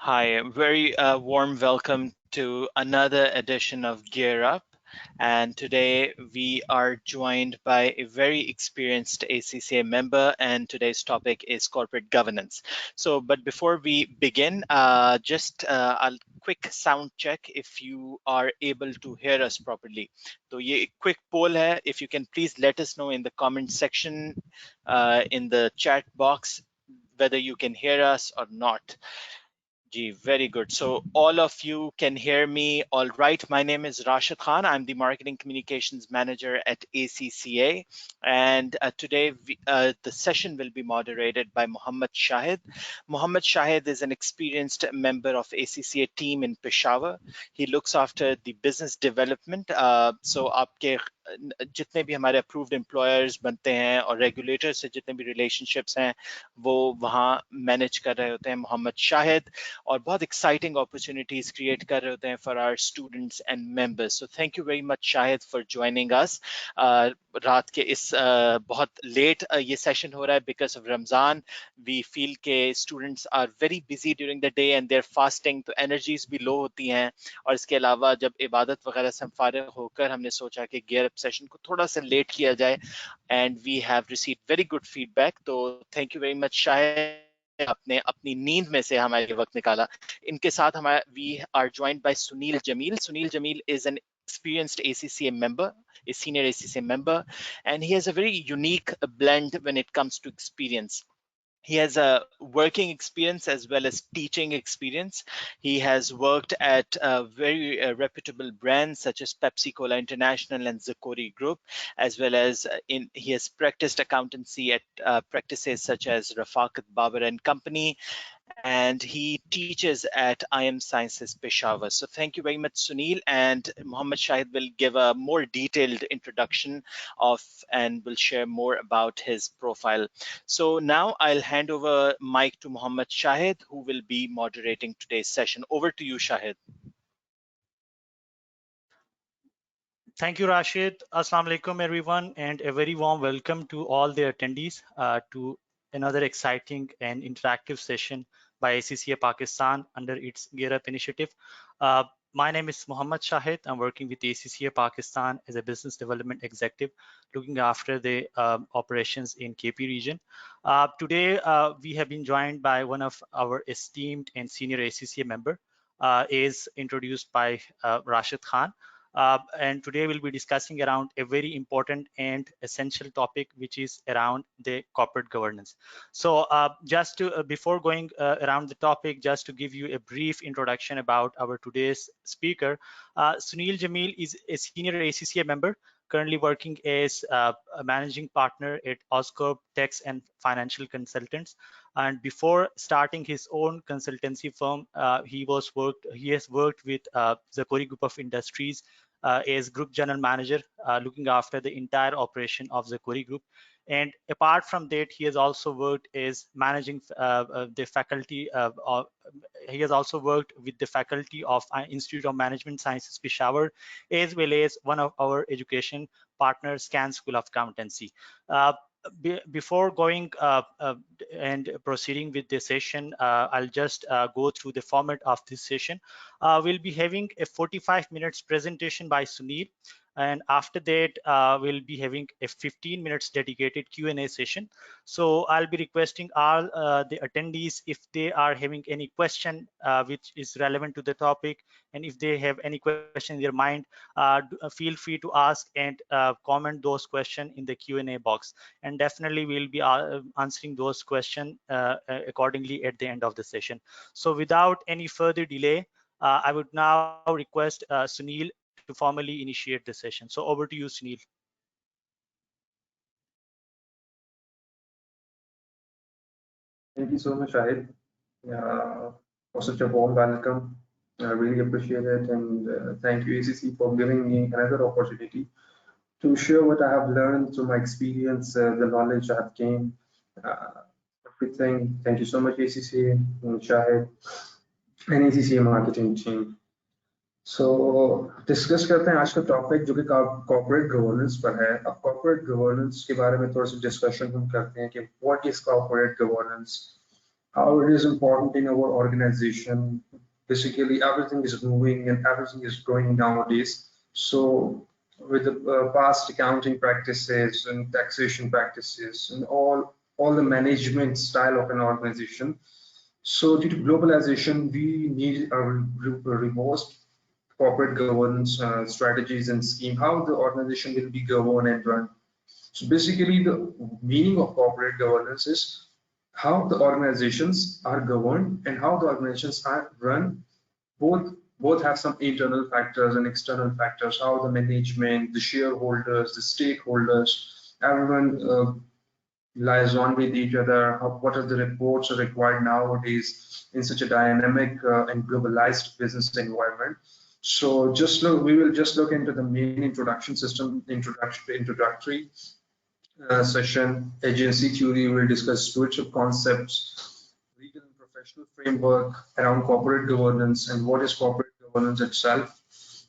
Hi, a very warm welcome to another edition of Gear Up. And today we are joined by a very experienced ACCA member, and today's topic is corporate governance. But before we begin, just a quick sound check if you are able to hear us properly. So, ये quick poll है. If you can please let us know in the comment section, in the chat box, whether you can hear us or not. Gee, very good. So all of you can hear me all right. My name is Rashid Khan. I'm the Marketing Communications Manager at ACCA. And today the session will be moderated by Mohammed Shahid. Mohammed Shahid is an experienced member of ACCA team in Peshawar. He looks after the business development. So आपके जितने भी हमारे approved employers बनते हैं और regulators से जितने भी relationships हैं वो वहाँ manage कर रहे होते हैं मोहम्मद शाहिद और बहुत exciting opportunities create कर रहे होते हैं for our students and members. So thank you very much Shahid for joining us. रात के इस बहुत late ये session हो रहा है because of Ramzan. We feel के students are very busy during the day and they're fasting, तो energies भी low होती हैं और इसके अलावा जब इबादत वगैरह से हम फारिग होकर हमने सोचा कि gear up session को थोड़ा सा late किया जाए and we have received very good feedback. तो thank you very much Shahid, आपने अपनी नींद में से हमारे लिए वक्त निकाला. इनके साथ हमारा we are joined by Sunil Jamil. Sunil Jamil is an experienced ACCA member, a senior ACCA member, and he has a very unique blend when it comes to experience. He has a working experience as well as teaching experience. He has worked at very reputable brands such as Pepsi Cola International and Zakori Group, as well as he has practiced accountancy at practices such as Rafaqat Babar and Company, and he teaches at IM Sciences Peshawar. So thank you very much, Sunil. And Mohammed Shahid will give a more detailed introduction of and will share more about his profile. So now I'll hand over mic to Mohammed Shahid, who will be moderating today's session. Over to you, Shahid. Thank you, Rashid. Assalamu alaikum, everyone, and a very warm welcome to all the attendees to another exciting and interactive session by ACCA Pakistan under its Gear Up initiative. My name is Mohammed Shahid. I'm working with ACCA Pakistan as a business development executive, looking after the operations in KP region. Today, we have been joined by one of our esteemed and senior ACCA member, is introduced by Rashid Khan. And today we'll be discussing around a very important and essential topic, which is around the corporate governance. So just to before going around the topic, just to give you a brief introduction about our today's speaker, Sunil Jamil is a senior ACCA member, currently working as a managing partner at Oscorp Tax and Financial Consultants. And before starting his own consultancy firm, he has worked with Zakori Group of Industries as Group General Manager, looking after the entire operation of Zakori Group. And apart from that, he has also worked as managing the faculty. He has also worked with the faculty of Institute of Management Sciences Peshawar, as well as one of our education partners, Scan School of Accountancy. Before going and proceeding with the session, I'll just go through the format of this session. We'll be having a 45 minutes presentation by Sunil, and after that we'll be having a 15 minutes dedicated Q&A session. So I'll be requesting all the attendees, if they are having any question which is relevant to the topic, and if they have any question in their mind, feel free to ask and comment those questions in the Q&A box, and definitely we'll be answering those questions accordingly at the end of the session. So without any further delay, I would now request Sunil to formally initiate the session. So over to you, Sunil. Thank you so much, Shahid, for such a warm welcome. I really appreciate it, and thank you, ACC, for giving me another opportunity to share what I have learned through my experience, the knowledge I have gained, everything. Thank you so much, ACC, and Shahid, and ACC marketing team. So discuss करते हैं आज का topic जो कि corporate governance पर है. अब corporate governance के बारे में थोड़ा सा डिस्कशन हम करते हैं कि what is corporate governance, how it is important in our organization. Basically, everything is moving and everything is growing nowadays. So with the past accounting practices and taxation practices and all the management style of an organization. So due to globalization, we need a robust corporate governance strategies and scheme, how the organization will be governed and run. So basically, the meaning of corporate governance is how the organizations are governed and how the organizations are run. Both have some internal factors and external factors. How the management, the shareholders, the stakeholders, everyone lies on with each other. What are the reports are required nowadays in such a dynamic and globalized business environment? So we will just look into the main introduction system, introductory session. Agency theory will discuss stewardship concepts, legal and professional framework around corporate governance and what is corporate governance itself.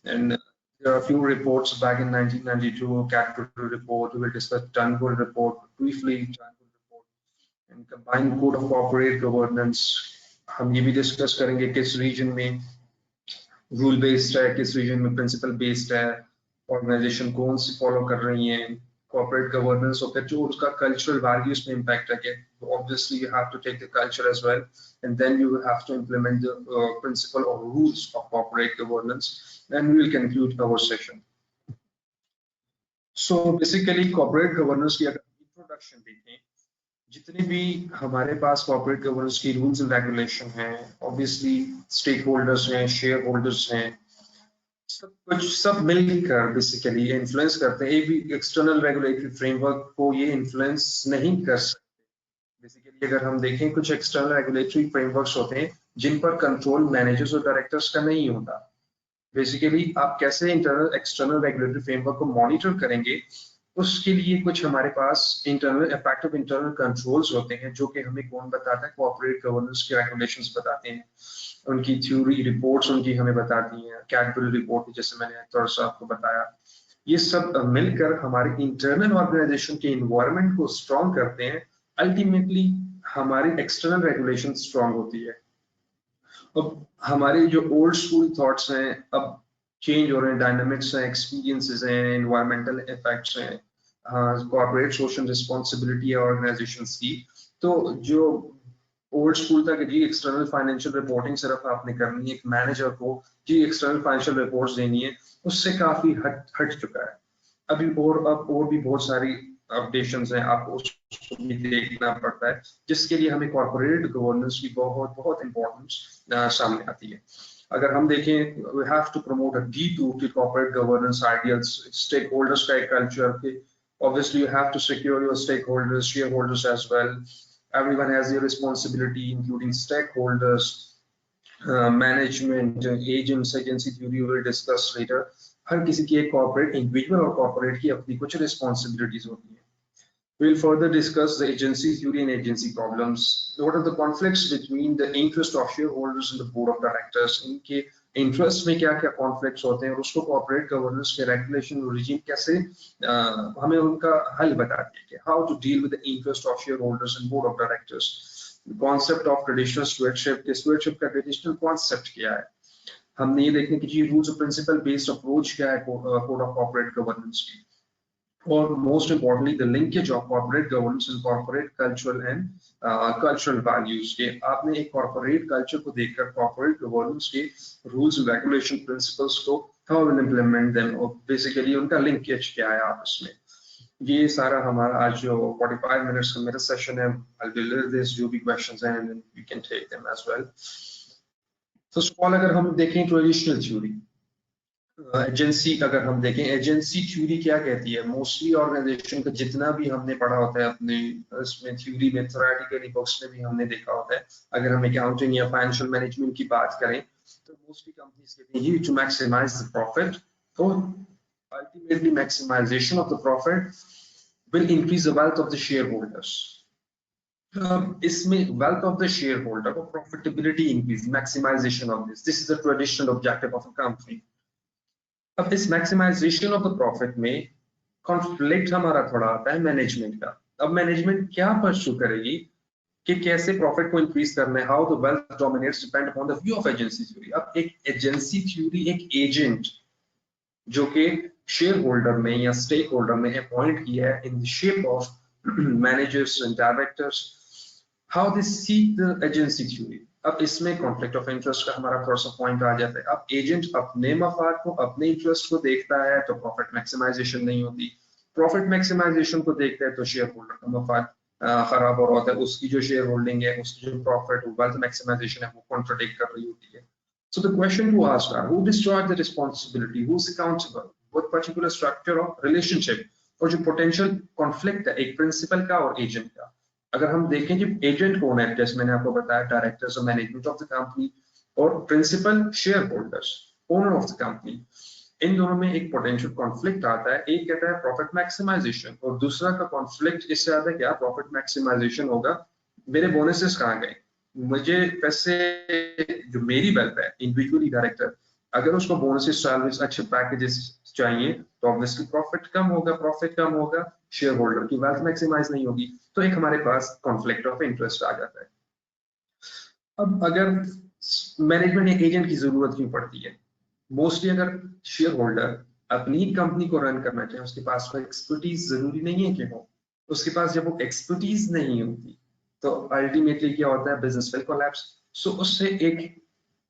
And there are a few reports back in 1992, Cadbury report. We will discuss Turnbull report briefly, Turnbull report, and combined code of corporate governance. हम ये भी discuss करेंगे किस reason में rule based है, किस reason में principle based है, ऑर्गेनाइजेशन कौन सी फॉलो कर रही है, corporate governance, और फिर जो उसका cultural values में impact है. Obviously you have to take the culture as well, and then you will have to implement the principle or rules of corporate governance, and we will conclude our session. So basically corporate governance की अगर introduction देखें, जितने भी हमारे पास corporate governance की rules and regulation हैं, obviously stakeholders हैं, shareholders हैं, सब मिलकर बेसिकली इन्फ्लुएंस करते हैं. एक भी एक्सटर्नल रेगुलेटरी फ्रेमवर्क को ये इन्फ्लुएंस नहीं कर सकते. बेसिकली अगर हम देखें, कुछ एक्सटर्नल रेगुलेटरी फ्रेमवर्क्स होते हैं जिन पर कंट्रोल मैनेजर्स और डायरेक्टर्स का नहीं होता. बेसिकली आप कैसे इंटरनल एक्सटर्नल रेगुलेटरी फ्रेमवर्क को मॉनिटर करेंगे, उसके लिए कुछ हमारे पास इंटरनल इफेक्टिव इंटरनल कंट्रोल्स होते हैं जो कि हमें कौन बताता है, कॉर्पोरेट गवर्नेंस के रेगुलेशंस बताते हैं. उनकी थ्योरी रिपोर्ट्स उनकी हमें बताती हैं, कैडबरी रिपोर्ट जैसे मैंने थोड़ा सा आपको बताया. ये सब मिलकर हमारे इंटरनल ऑर्गेनाइजेशन के इन्वायरमेंट को स्ट्रॉन्ग करते हैं. अल्टीमेटली हमारी एक्सटर्नल रेगुलेशन स्ट्रॉन्ग होती है. अब हमारे जो ओल्ड स्कूल थॉट्स हैं अब चेंज हो रहे हैं, डायनामिक्स हैं, एक्सपीरियंसेस हैं, एनवायरमेंटल इफेक्ट्स हैं, कॉर्पोरेट सोशल रिस्पॉन्सिबिलिटी है ऑर्गेनाइजेशंस की. तो जो ओल्ड स्कूल तक जी एक्सटर्नल फाइनेंशियल रिपोर्टिंग सिर्फ आपने करनी है, एक मैनेजर को जी एक्सटर्नल फाइनेंशियल रिपोर्ट्स देनी है, उससे काफी हट चुका है. अभी और भी बहुत सारी अपडेशंस हैं, आपको उसको भी देखना पड़ता है, जिसके लिए हमें कॉर्पोरेट गवर्नेंस की बहुत इंपॉर्टेंस सामने आती है. अगर हम देखें, we have to promote a deep rooted corporate governance ideals, stakeholders का एक कल्चर के. Obviously, you have to secure your stakeholders, shareholders as well. Everyone has their responsibility, including stakeholders, management, agents, agency theory we will discuss later. हर किसी की एक corporate, individual और corporate की अपनी कुछ responsibilities होती हैं. We will further discuss the agency theory and agency problems. What are the conflicts between the interest of shareholders and the board of directors? इनके इंटरेस्ट में क्या क्या कॉन्फ्लिक्ट्स होते हैं और उसको कॉर्पोरेट गवर्नेंस के रेगुलेशन रिजीम कैसे हमें उनका हल बताती है कि how to deal with the interest of shareholders and board of directors. Concept of traditional stewardship का ट्रेडिशनल कॉन्सेप्ट क्या है, हमने ये देखने की जी rules of principle based approach क्या है कोड ऑफ कॉर्पोरेट गवर्नेंस की. Or most importantly, the linkage of corporate governance and corporate cultural and cultural values. के आपने एक corporate culture को देखकर corporate governance के rules, regulation, principles को how will implement them, और basically उनका linkage क्या है आपस में. ये सारा हमारा आज जो 45 minutes का मेरा session है, I'll deliver this जो भी questions हैं and we can take them as well. First of all, अगर हम देखें traditional theory, एजेंसी अगर हम देखें, एजेंसी थ्योरी क्या कहती है, मोस्टली ऑर्गेनाइजेशन का जितना भी हमने पढ़ा होता है अपने इसमें थ्योरी में, थ्योरेटिकली बुक्स में भी हमने देखा होता है. अगर हम अकाउंटिंग या फाइनेंशियल मैनेजमेंट की बात करें तो मोस्टली कंपनीज कहती हैं टू मैक्सिमाइज द प्रॉफिट, और ultimately maximisation of the profit will increase the wealth of the shareholders. इसमें wealth of the shareholders को profitability increase, maximisation of this is the traditional objective of a company. अब इस maximisation of the profit में conflict हमारा थोड़ा आता है management का. अब मैनेजमेंट क्या परस्यू करेगी, कि कैसे प्रॉफिट को इंक्रीज करना है, how the wealth dominates depend upon the view of agency theory. अब एक एजेंसी थ्योरी एक एजेंट जो कि शेयर होल्डर में या स्टेक होल्डर में अपॉइंट किया है in the shape of managers and directors, how they see the agency theory. अब इसमें कॉन्फ्लिक्ट ऑफ इंटरेस्ट का हमारा थोड़ा सा पॉइंट आ जाता है। अब एजेंट अपने मफाद को, अपने इंटरेस्ट को देखता है तो प्रॉफिट मैक्सिमाइजेशन नहीं होती, प्रॉफिट मैक्सिमाइजेशन को देखता है तो शेयर होल्डर का मफाद खराब हो रहा होता है, उसकी जो शेयर होल्डिंग है, उसकी जो प्रॉफिट वेल्थ मैक्सिमाइजेशन है वो कॉन्ट्रडिक्ट कर रही होती है। So the question to ask are, who destroyed the responsibility, who's accountable, what particular structure of relationship और जो potential conflict है एक प्रिंसिपल का और एजेंट का। अगर हम देखें कि एजेंट कौन है, जैसे मैंने आपको बताया डायरेक्टर्स और मैनेजमेंट ऑफ द कंपनी, और principal shareholders owner of the company, इन दोनों में एक पोटेंशियल कॉन्फ्लिक्ट आता है। एक कहता है प्रॉफिट मैक्सिमाइजेशन और दूसरा का कॉन्फ्लिक्ट इससे आता है क्या, प्रॉफिट मैक्सिमाइजेशन होगा, मेरे बोनसेस कहाँ गए, मुझे पैसे जो मेरी वेल्थ है इंडिविजुअली डायरेक्टर, अगर उसको बोनसेस सैलरीज अच्छे पैकेजेस चाहिए तो ऑब्वियसली प्रॉफिट कम होगा, प्रॉफिट कम होगा, शेयर होल्डर की वेल्थ मैक्सिमाइज नहीं होगी, तो एक हमारे पास कॉन्फ्लिक्ट ऑफ इंटरेस्ट आ जाता है। अब अगर मैनेजमेंट या एजेंट की जरूरत क्यों पड़ती है, मोस्टली अगर शेयर होल्डर अपनी कंपनी को रन करना चाहे, उसके पास वो एक्सपर्टीज जरूरी नहीं है कि हो, उसके पास जब वो एक्सपर्टीज नहीं होती तो अल्टीमेटली क्या होता है, बिजनेस विल कोलैप्स। सो उससे एक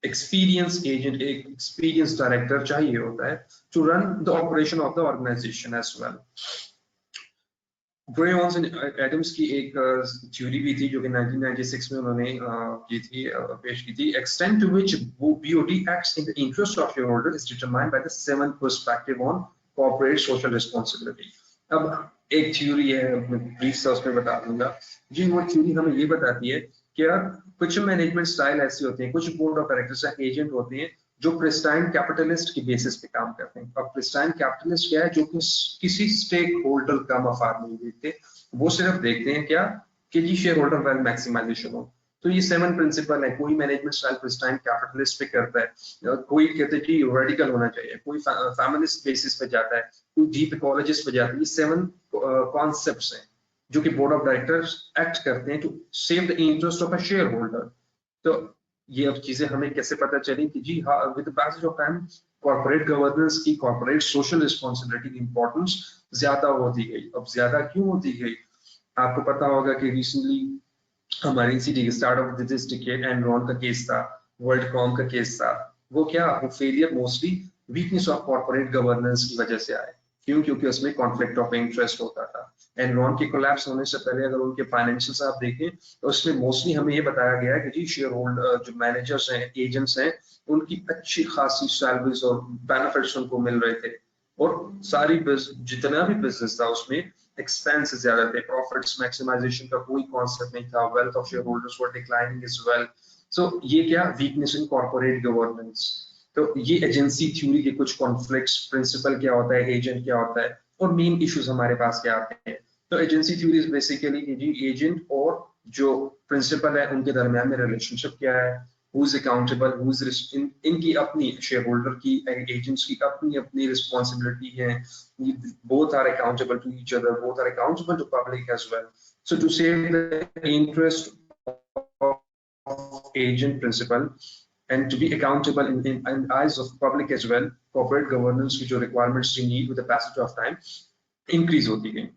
एक्सपीरियंस एजेंट, एक एक्सपीरियंस डायरेक्टर चाहिए होता है to run the operation of the organisation as well. Gray Owens and Adams की एक थ्योरी भी थी जो कि 1996 में उन्होंने की थी, पेश की थी। Extent to which BOT acts in the interest of shareholder is determined by the 7 perspective on corporate social responsibility. अब एक थ्योरी है, ब्रीफ से उसमें बता दूंगा जी। वो थ्योरी हमें ये बताती है कि कुछ मैनेजमेंट स्टाइल ऐसे होते हैं, कुछ बोर्ड ऑफ डायरेक्टर्स या एजेंट होते हैं जो प्रिस्टाइन कैपिटलिस्ट की बेसिस पे काम करते हैं। अब प्रिस्टाइन कैपिटलिस्ट क्या है, जो कि किसी स्टेक होल्डर का मफाद नहीं देखते, वो सिर्फ देखते हैं क्या कि जी शेयर होल्डर वेल्थ मैक्सिमाइजेशन हो। तो ये 7 प्रिंसिपल है। कोई मैनेजमेंट स्टाइल प्रिस्टाइन कैपिटलिस्ट पे करता है, कोई कहते हैं कि रेडिकल होना चाहिए, कोई फैमिलिस्ट बेसिस पे जाता है, कोई डीप इकोलॉजिस्ट पे जाता है। ये 7 कॉन्सेप्ट्स हैं जो कि बोर्ड ऑफ डायरेक्टर्स एक्ट करते हैं to save the interest of a shareholder. तो ये अब चीजें हमें कैसे पता चली कि जी हाँ, with the passage of time corporate governance की, कॉर्पोरेट सोशल रिस्पांसिबिलिटी की इंपॉर्टेंस ज्यादा होती गई। अब ज्यादा क्यों होती गई, आपको पता होगा कि रिसेंटली हमारी सिटी के start of this decade Enron का केस था, वर्ल्ड कॉम का केस था। वो क्या, वो failure mostly weakness of corporate governance की वजह से आए। क्यों, क्योंकि उसमें कॉन्फ्लिक्ट ऑफ इंटरेस्ट होता था। एनरॉन के कोलैप्स होने से पहले अगर उनके फाइनेंशियल्स आप देखें तो उसमें मोस्टली हमें ये बताया गया है कि जी शेयर होल्डर जो मैनेजर्स हैं, एजेंट्स हैं, उनकी अच्छी खासी सैलरीज और बेनिफिट्स उनको मिल रहे थे, और सारी जितना भी बिजनेस था उसमें एक्सपेंस ज्यादा थे, प्रॉफिट्स मैक्सिमाइजेशन का कोई कॉन्सेप्ट नहीं था, wealth of shareholders were declining as well. So ये क्या, वीकनेस इन कॉर्पोरेट गवर्नेंस। तो ये एजेंसी थ्योरी के कुछ कॉन्फ्लिक्ट्स, प्रिंसिपल क्या होता है, एजेंट क्या होता है, और मेन इश्यूज हमारे पास क्या आते हैं। तो एजेंसी थ्योरी इज बेसिकली कि जी एजेंट और जो प्रिंसिपल है उनके दरमियान में रिलेशनशिप क्या है, who is accountable, who is इनकी अपनी शेयर होल्डर की, एजेंट्स की अपनी अपनी रिस्पांसिबिलिटी है, both are accountable to each other, both are accountable to public as well. So to save the interest of agent principle and to be accountable in eyes of public as well, corporate governance की जो requirements you need with the passage of time increase होती गई।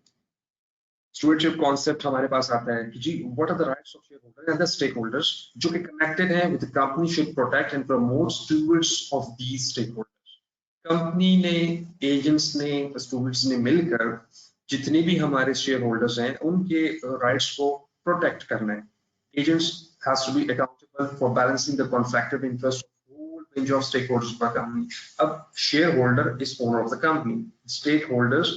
स्टूवर्डशिप concept हमारे पास आता है कि जी what are the rights of shareholder and the stakeholders जो कि कनेक्टेड है with the company should protect and promote stewards of these stakeholders. Company ने, एजेंट्स ने, स्टूवर्ड्स ने मिलकर जितने भी हमारे शेयर होल्डर्स हैं उनके राइट्स को प्रोटेक्ट करना है। Agents has to be accountable for balancing the conflict of interest of range of stakeholders of a company. अब shareholder is owner of the company. Stakeholders,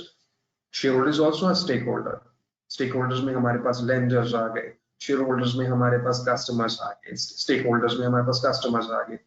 shareholder is also a stakeholder. Stakeholders में हमारे पास lenders आ गए, shareholders में हमारे पास customers आ गए, stakeholders में हमारे पास customers आ गए,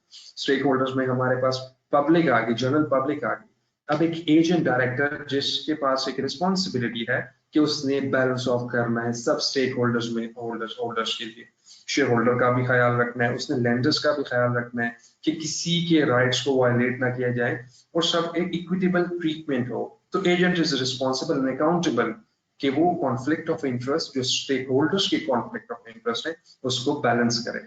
stakeholders में हमारे पास public आ गई, जनरल पब्लिक आ गई। अब एक एजेंट डायरेक्टर जिसके पास एक रिस्पॉन्सिबिलिटी है कि उसने बैलेंस ऑफ करना है सब स्टेक होल्डर्स में, होल्डर्स के लिए शेयर होल्डर का भी ख्याल रखना है, उसने लेंडर्स का भी ख्याल रखना है कि किसी के राइट्स को वायलेट ना किया जाए और सब एक इक्विटेबल ट्रीटमेंट हो। तो agent is responsible and accountable कि वो कॉन्फ्लिक्ट ऑफ इंटरेस्ट, जो स्टेक होल्डर्स की कॉन्फ्लिक्ट ऑफ इंटरेस्ट है, उसको बैलेंस करे।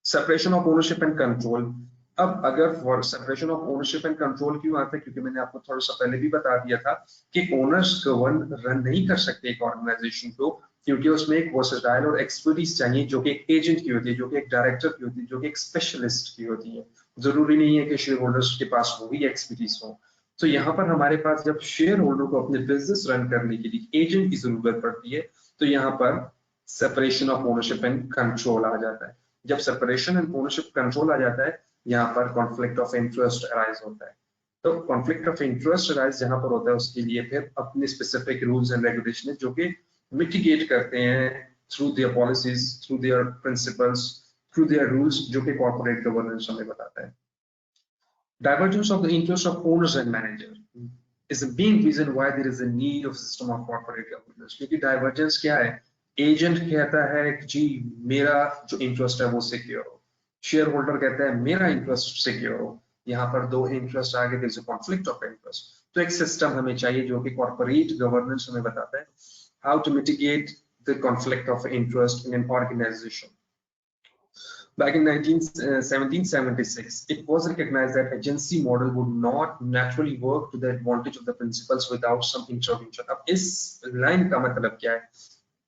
Separation of ownership and control. अब अगर for separation of ownership and control क्यों आता है, क्योंकि मैंने आपको थोड़ा सा पहले भी बता दिया था कि ओनर्स गवर्न रन नहीं कर सकते एक ऑर्गेनाइजेशन को, क्योंकि उसमें एक वर्सेटाइल और एक्सपर्टीज चाहिए, जो कि एक एजेंट की होती है, जो कि एक डायरेक्टर की होती है, जो कि एक स्पेशलिस्ट की होती है। जरूरी नहीं है कि शेयर होल्डर्स के पास वो ही एक्सपर्टीज हो। तो यहाँ पर हमारे पास जब शेयर होल्डर को अपने बिजनेस रन करने के लिए एजेंट की जरूरत पड़ती है, तो यहाँ पर separation of ownership and control आ जाता है। जब सेपरेशन एंड ओनरशिप कंट्रोल आ जाता है, यहाँ पर कॉन्फ्लिक्ट ऑफ इंटरेस्ट अराइज होता है। तो कॉन्फ्लिक्ट ऑफ इंटरेस्ट अराइज जहां पर होता है, उसके लिए फिर अपने स्पेसिफिक रूल्स एंड रेगुलेशन है, जो कि मिटिगेट करते हैं through their policies, through their principles, through their rules, जो कि कॉर्पोरेट गवर्नेंस हमें बताता है। Divergence of the interest of owners and manager is the main reason why there is a need of system of corporate governance। क्योंकि divergence क्या है, agent कहता है कि जी मेरा जो इंटरेस्ट है वो सिक्योर हो, शेयर होल्डर कहता है मेरा इंटरेस्ट सिक्योर हो। यहाँ पर दो इंटरेस्ट आगे, there is a conflict of interest. तो एक सिस्टम हमें चाहिए जो कि कॉर्पोरेट गवर्नेंस हमें बताता है how to mitigate the conflict of interest in an organisation. Back in 1776, it was recognized that agency model would not naturally work to the advantage of the principals without some intervention। अब इस line का मतलब क्या है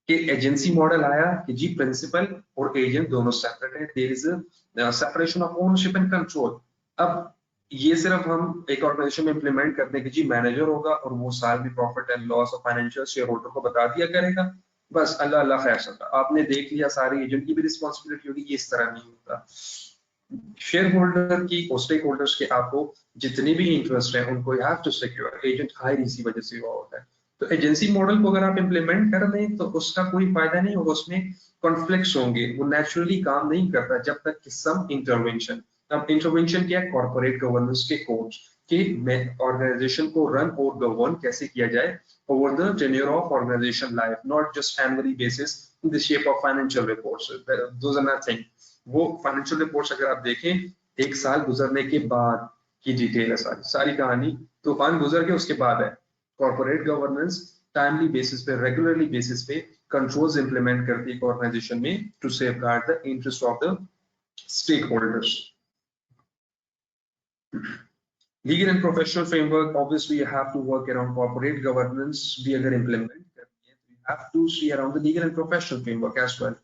कि agency model आया कि जी प्रिंसिपल और एजेंट दोनों सेपरेट है, there is a separation of ownership and control. अब ये सिर्फ हम एक ऑर्गेनाइजेशन में इंप्लीमेंट करते हैं कि जी मैनेजर होगा और वो साल भी प्रॉफिट एंड लॉस और फाइनेंशियल शेयर होल्डर को बता दिया करेगा, बस अल्लाह अल्लाह खैर सकता, आपने देख लिया, सारी एजेंट की भी रिस्पॉन्सिबिलिटी होगी। ये इस तरह नहीं होता। शेयर होल्डर की और स्टेक होल्डर्स के आपको जितने भी इंटरेस्ट है उनको you have to secure, agent hire इसी वजह से हुआ होता है। तो एजेंसी मॉडल को अगर आप इंप्लीमेंट कर रहे हैं तो उसका कोई फायदा नहीं होगा, उसमें कॉन्फ्लिक्ट्स होंगे, वो नेचुरली काम नहीं करता जब तक कि सम इंटरवेंशन। अब इंटरवेंशन क्या है, कॉर्पोरेट गवर्नेंस के कोड्स कि ऑर्गेनाइजेशन को रन और गवर्न कैसे किया जाए over the tenure of organization life, not just annually basis in the shape of financial reports. Those are nothing। वो financial reports अगर आप देखें एक साल गुजरने के बाद की डिटेल है, सारी सारी कहानी तूफान गुजर के उसके बाद है। कॉर्पोरेट गवर्नेंस टाइमली बेसिस पे, रेगुलरली बेसिस पे कंट्रोल्स इंप्लीमेंट करती है ऑर्गेनाइजेशन में to safeguard the interest of the stakeholders. Legal and professional framework, obviously you have to work around corporate governance भी अगर implement करनी है तो you have to see around the legal and professional framework as well।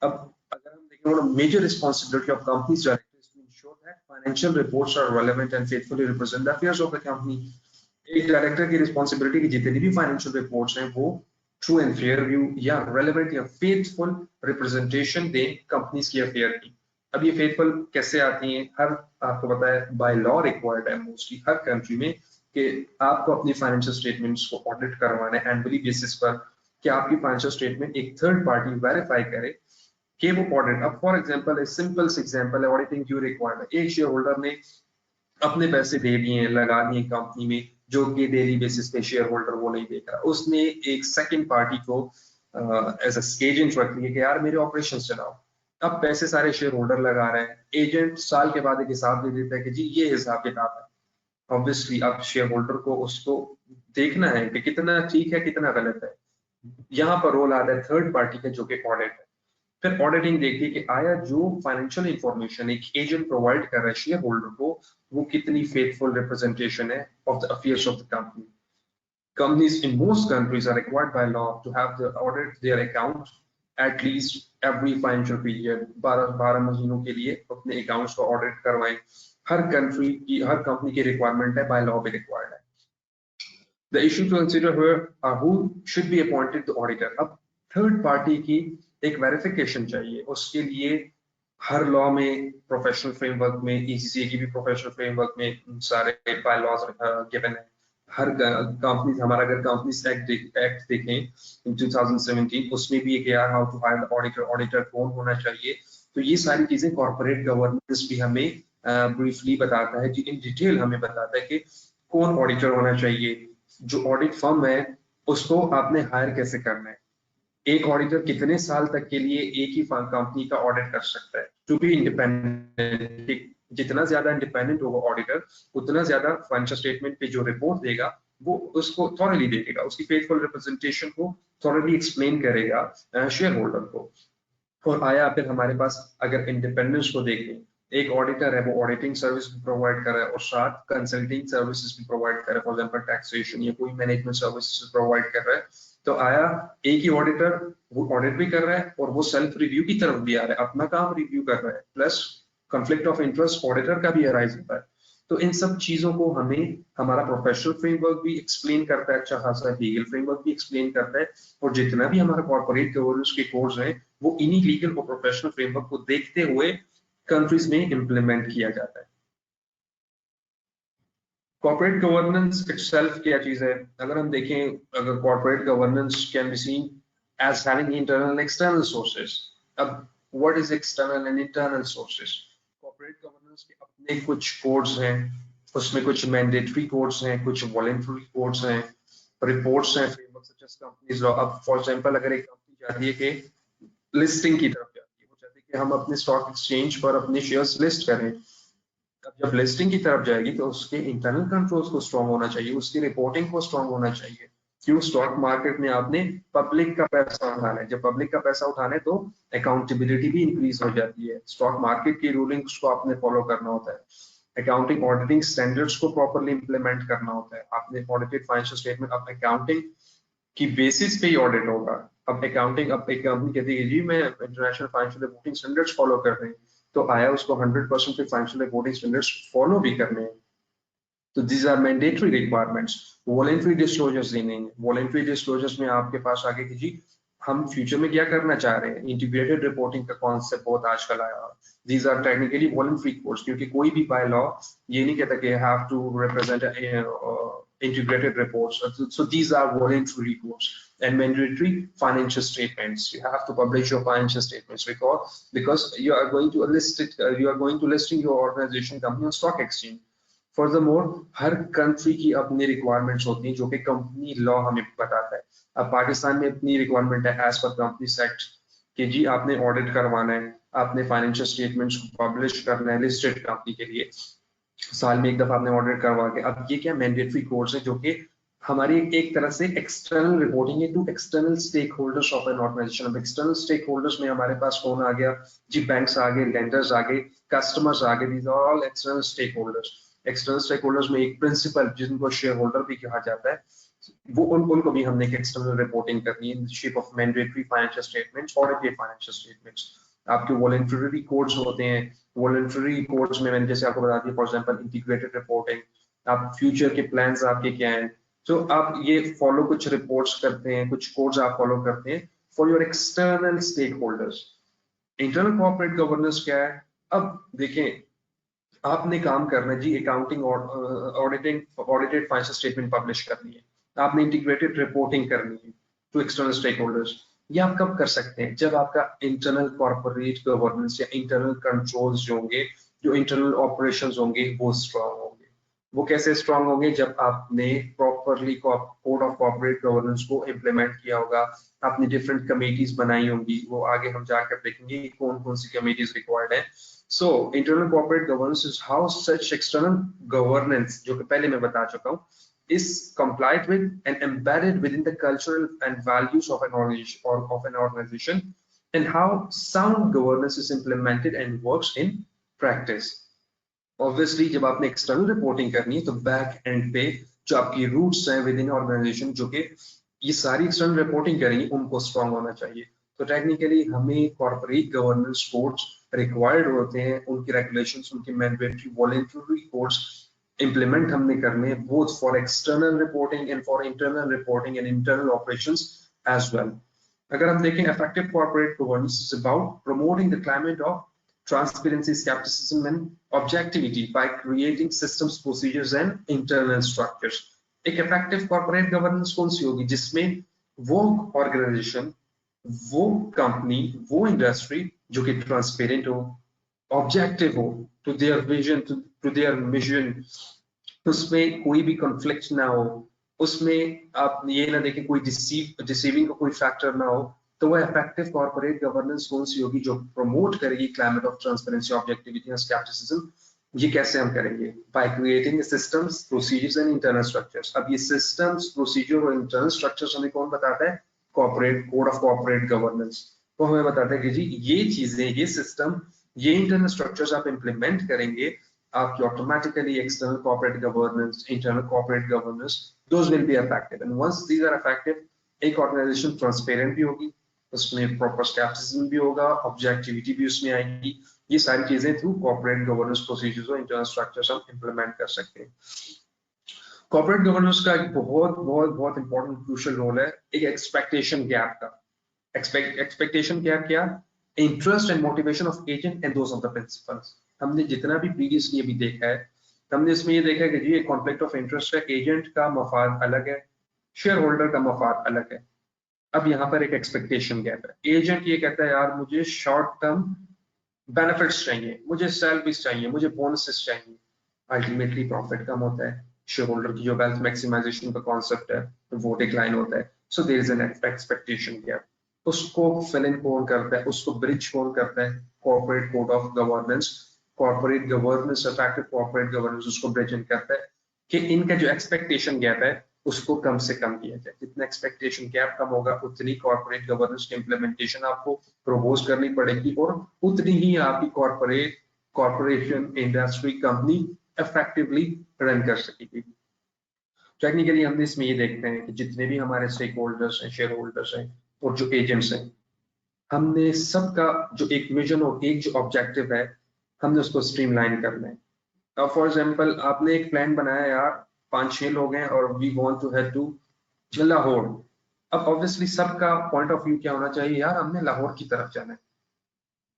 अब अगर हम देखें, one major responsibility of companies directors to ensure that financial reports are relevant and faithfully represent the affairs of the company। एक director की responsibility की जितनी भी financial reports हैं वो ट्रू एंड फेयर व्यू या रेलेवेंट या फेथफुल रिप्रेजेंटेशन दें कंपनीज की अफेयर की। अब ये फेथफुल कैसे आती हैं, हर आपको पता है बाय लॉ रिक्वायर्ड है मोस्टली हर कंट्री में कि आपको अपनी फाइनेंशियल स्टेटमेंट्स को ऑडिट करवाना है एनुअली बेसिस पर, कि आपकी फाइनेंशियल स्टेटमेंट एक थर्ड पार्टी वेरीफाई करे कि वो ऑडिट। अब फॉर एग्जांपल सिंपल एग्जांपल है, ऑडिटिंग क्यों रिक्वायर्ड है, एक शेयर होल्डर ने अपने पैसे दे दिए लगा दिए कंपनी में, जो कि डेली बेसिस पे शेयर होल्डर वो नहीं देख रहा, उसने एक सेकंड पार्टी को एज एजेंट रख लिया कि यार मेरे ऑपरेशन चलाओ। अब पैसे सारे शेयर होल्डर लगा रहे हैं, एजेंट साल के बाद एक हिसाब दे देता है कि जी ये हिसाब किताब है। ऑब्वियसली अब शेयर होल्डर को उसको देखना है कि कितना ठीक है कितना गलत है। यहाँ पर रोल आता है थर्ड पार्टी का, जो कि ऑडिट है। फिर ऑडिटिंग देखिए कि आया जो फाइनेंशियल इंफॉर्मेशन एक एजेंट प्रोवाइड कर रहा है शेयर होल्डर को, वो कितनी फेथफुल रिप्रेजेंटेशन है of the affairs of the company. Companies in most countries are required by law to have the audit their account at least every financial period। 12 महीनों के लिए अपने अकाउंट्स को ऑडिट करवाएं। हर कंट्री की हर कंपनी की requirement है, बाय लॉ भी रिक्वायर्ड है। The issue to consider here are who should be appointed the auditor। अब थर्ड पार्टी की एक वेरिफिकेशन चाहिए, उसके लिए हर लॉ में प्रोफेशनल फ्रेमवर्क में ECCA की भी प्रोफेशनल फ्रेमवर्क में सारे बाय लॉज गिवन है। हर कंपनी, हमारा अगर कंपनीज एक्ट देखें 2017 उसमें भी एक how to hire the auditor, auditor कौन होना चाहिए। तो ये सारी चीजें कॉर्पोरेट गवर्नेंस भी हमें ब्रीफली बताता है, इन डिटेल हमें बताता है कि कौन ऑडिटर होना चाहिए, जो ऑडिट फर्म है उसको आपने हायर कैसे करना है, एक ऑडिटर कितने साल तक के लिए एक ही कंपनी का ऑडिट कर सकता है, टू बी इंडिपेंडेंट। जितना ज्यादा इंडिपेंडेंट होगा ऑडिटर, उतना ज्यादा फाइनेंशियल स्टेटमेंट पे जो रिपोर्ट देगा वो उसको थॉरली देखेगा, उसकी फेथफुल रिप्रेजेंटेशन को थॉरली एक्सप्लेन करेगा शेयर होल्डर को। और आया फिर हमारे पास अगर इंडिपेंडेंस को देखें, एक ऑडिटर है वो ऑडिटिंग सर्विस भी प्रोवाइड कर रहा है और साथ कंसल्टिंग सर्विसेज भी प्रोवाइड कर रहा है, फॉर एग्जांपल टैक्सेशन या कोई मैनेजमेंट सर्विसेज प्रोवाइड कर रहा है। तो आया एक ही ऑडिटर वो ऑडिट भी कर रहा है और वो सेल्फ रिव्यू की तरफ भी आ रहा है, अपना काम रिव्यू कर रहा है, plus conflict of interest auditor का भी अराइज होता है। तो इन सब चीजों को हमें हमारा प्रोफेशनल फ्रेमवर्क भी एक्सप्लेन करता है, अच्छा खासा लीगल फ्रेमवर्क भी एक्सप्लेन करता है, और जितना भी हमारा कॉर्पोरेट गवर्नेंस के कोर्स हैं वो इन्हीं लीगल और प्रोफेशनल फ्रेमवर्क को देखते हुए कंट्रीज में इंप्लीमेंट किया जाता है। कॉर्पोरेट गवर्नेंस इटसेल्फ क्या चीज है? अगर हम देखें, अगर corporate governance can be seen as having internal and external sources. अब what is external and internal sources? Corporate governance के अपने कुछ कोड्स हैं, उसमें कुछ मैंडेटरी कोड्स हैं, कुछ वॉलंटरी कोड्स हैं, रिपोर्ट्स हैं, framework such as companies law. अब फॉर एग्जांपल अगर एक कंपनी चाहती है कि लिस्टिंग की तरफ जाती है, वो चाहती है कि हम अपने स्टॉक एक्सचेंज पर अपने शेयर्स लिस्ट करें, अब जब लिस्टिंग की तरफ जाएगी तो उसके इंटरनल कंट्रोल्स को स्ट्रांग होना चाहिए, उसकी रिपोर्टिंग को स्ट्रांग होना चाहिए। क्यों? स्टॉक मार्केट में आपने पब्लिक का पैसा उठाना है, जब पब्लिक का पैसा उठाना है तो अकाउंटेबिलिटी भी इंक्रीज हो जाती है, स्टॉक मार्केट की रूलिंग्स को आपने फॉलो करना होता है, अकाउंटिंग ऑडिटिंग स्टैंडर्ड्स को प्रॉपर्ली इंप्लीमेंट करना होता है, आपने ऑडिटेड फाइनेंशियल स्टेटमेंट अब अकाउंटिंग की बेसिस पे ही ऑडिट होगा। अब अकाउंटिंग, अब एक कंपनी कहती है जी मैं international financial reporting standards follow कर रहे हैं, तो आया उसको 100% फाइनेंशियल रिपोर्टिंग स्टैंडर्ड्स फॉलो भी करने हैं। तो these are mandatory requirements. Voluntary disclosures देने हैं, वॉलंटरी डिस्क्लोजर्स में आपके पास आगे कि जी हम फ्यूचर में क्या करना चाह रहे हैं, इंटीग्रेटेड रिपोर्टिंग का कॉन्सेप्ट बहुत आजकल आया। These are technically voluntary codes, क्योंकि कोई भी बाय लॉ ये नहीं कहता कि have to represent integrated reports. So these are voluntary reports and mandatory financial statements. You have to publish your financial statements because you are going to list it. You are going to listing your organization company on stock exchange. Furthermore, her country की अपनी requirements होती हैं जो कि company law हमें बताता है। अब पाकिस्तान में अपनी रिक्वायरमेंट है एज पर कंपनीज एक्ट कि जी आपने ऑडिट करवाना है, आपने फाइनेंशियल स्टेटमेंट्स को पब्लिश करना है लिस्टेड कंपनी के लिए, साल में एक दफा आपने ऑडिट करवा के। अब ये क्या मैंडेटरी कोड्स है जो कि हमारी एक तरह से एक्सटर्नल रिपोर्टिंग है to external stakeholders of an organisation. अब एक्सटर्नल स्टेक होल्डर्स में हमारे पास कौन आ गया जी? बैंक्स आ गए, लेंडर्स आ गए, कस्टमर्स आ गए, these are all external stakeholders. External stakeholders में एक प्रिंसिपल जिनको शेयर होल्डर भी कहा जाता है, वो उनको भी हमने एक एक्सटर्नल रिपोर्टिंग करनी है in shape of mandatory financial statements, audited financial statements. आपके वॉलंटरी कोड्स होते हैं, वॉलंटरी कोड्स में मैंने जैसे आपको बता दिया, फॉर एग्जांपल इंटीग्रेटेड रिपोर्टिंग, आप फ्यूचर के प्लान्स आपके क्या हैं, तो आप ये फॉलो कुछ रिपोर्ट्स करते हैं, कुछ कोड्स आप फॉलो करते हैं for your external stakeholders. Internal corporate governance क्या है? अब देखें, आपने काम करना है जी accounting auditing, audited financial statement publish करनी है, आपने इंटीग्रेटेड रिपोर्टिंग करनी है टू एक्सटर्नल स्टेक होल्डर्स। ये आप कब कर सकते हैं? जब आपका इंटरनल कॉर्पोरेट गवर्नेंस या इंटरनल कंट्रोल्स जो होंगे, जो इंटरनल ऑपरेशंस होंगे वो स्ट्रांग होंगे। वो कैसे स्ट्रांग होंगे? जब आपने properly code of corporate governance को इम्प्लीमेंट किया होगा, आपने डिफरेंट कमेटीज बनाई होंगी, वो आगे हम जाकर देखेंगे कौन कौन सी कमेटीज रिक्वायर्ड है। So internal corporate governance is how such external governance, जो कि पहले मैं बता चुका हूँ, is complied with and embedded within the cultural and values of an organization, and how sound governance is implemented and works in practice. Obviously, जब आपने external reporting करनी है तो back end पे जो आपकी roots हैं within organization, जो कि ये सारी external reporting करेंगी, उनको strong होना चाहिए। तो टेक्निकली हमें कॉर्पोरेट गवर्नेंस कोड्स रिक्वायर्ड होते हैं, उनकी रेगुलेशंस, उनके मैंडेटरी वॉलंटरी कोड्स इंप्लीमेंट हमने करने हैं, both for external reporting and for internal reporting and internal operations as well. अगर हम देखें, effective corporate governance is about promoting the climate of transparency, skepticism and objectivity by creating systems, procedures and internal structures. एक effective corporate governance कौन सी होगी? जिसमें वो organization, वो company, वो इंडस्ट्री जो कि ट्रांसपेरेंट हो, ऑब्जेक्टिव हो to their vision, to their mission, उसमें कोई भी कॉन्फ्लिक्ट ना हो, उसमें आप ये ना देखें कोई डिसीविंग का कोई फैक्टर ना हो, तो वो इफेक्टिव कॉर्पोरेट गवर्नेंस कौन सी होगी? जो प्रमोट करेगी climate of transparency, objectivity and scepticism, ये कैसे हम करेंगे? By creating systems, procedures and internal structures. अब ये सिस्टम्स, प्रोसीजर और इंटरनल स्ट्रक्चर्स हमें कौन बताता है? Corporate code of corporate governance. तो हमें बताता है कि जी ये चीजें, ये सिस्टम, ये इंटरनल स्ट्रक्चर्स आप इंप्लीमेंट करेंगे, आपकी automatically external corporate governance, internal corporate governance, those will be effective. And once these are effective, एक ऑर्गेनाइजेशन ट्रांसपेरेंट भी होगी, उसमें प्रॉपर स्टैटिस्टिक्स भी होगा, ऑब्जेक्टिविटी भी उसमें आएगी। ये सारी चीजें थ्रू कॉर्पोरेट गवर्नेंस प्रोसीजर्स और इंटरनल स्ट्रक्चर्स हम इंप्लीमेंट कर सकते हैं। कॉर्पोरेट गवर्नेंस का एक बहुत बहुत बहुत इंपॉर्टेंट क्रूशियल रोल है एक एक्सपेक्टेशन गैप का। एक्सपेक्टेशन गैप क्या? Interest and motivation of agent and those of the principles. हमने जितना भी प्रीवियसली अभी देखा है, हमने इसमें ये देखा है कि जी एक कॉन्फ्लिक्ट ऑफ इंटरेस्ट है, एजेंट का मफाद अलग है, शेयर होल्डर का मफाद अलग है। अब यहाँ पर एक एक्सपेक्टेशन गैप है। एजेंट ये कहता है यार मुझे शॉर्ट टर्म बेनिफिट्स चाहिए, मुझे सैलरीज चाहिए, मुझे बोनसेस चाहिए, अल्टीमेटली प्रॉफिट कम होता है, शेयर होल्डर की जो वेल्थ मैक्सिमाइजेशन का कॉन्सेप्ट है वो डिक्लाइन होता है। So there is an expectation gap. उसको फिल इन कौन करता है, उसको ब्रिज कौन करता है? Corporate code of governance, corporate governance, effective corporate governance उसको ब्रिज इन करता है कि इनका जो एक्सपेक्टेशन गैप है उसको कम से कम किया जाए। जितना एक्सपेक्टेशन गैप कम होगा उतनी कॉर्पोरेट गवर्नेंस की इंप्लीमेंटेशन आपको प्रपोज करनी पड़ेगी और उतनी ही आपकी corporation, industry, company effectively run कर सकेगी। टेक्निकली हमने इसमें ये देखते हैं कि जितने भी हमारे स्टेक होल्डर्स हैं, शेयर होल्डर्स हैं और जो एजेंट्स हैं, हमने सबका जो एक विजन और एक जो ऑब्जेक्टिव है, हमने उसको स्ट्रीमलाइन करना है। अब फॉर एग्जांपल आपने एक प्लान बनाया यार, 5-6 लोग हैं और we want to head to Lahore. अब ऑब्वियसली सबका पॉइंट ऑफ व्यू क्या होना चाहिए? यार हमने लाहौर की तरफ जाना है।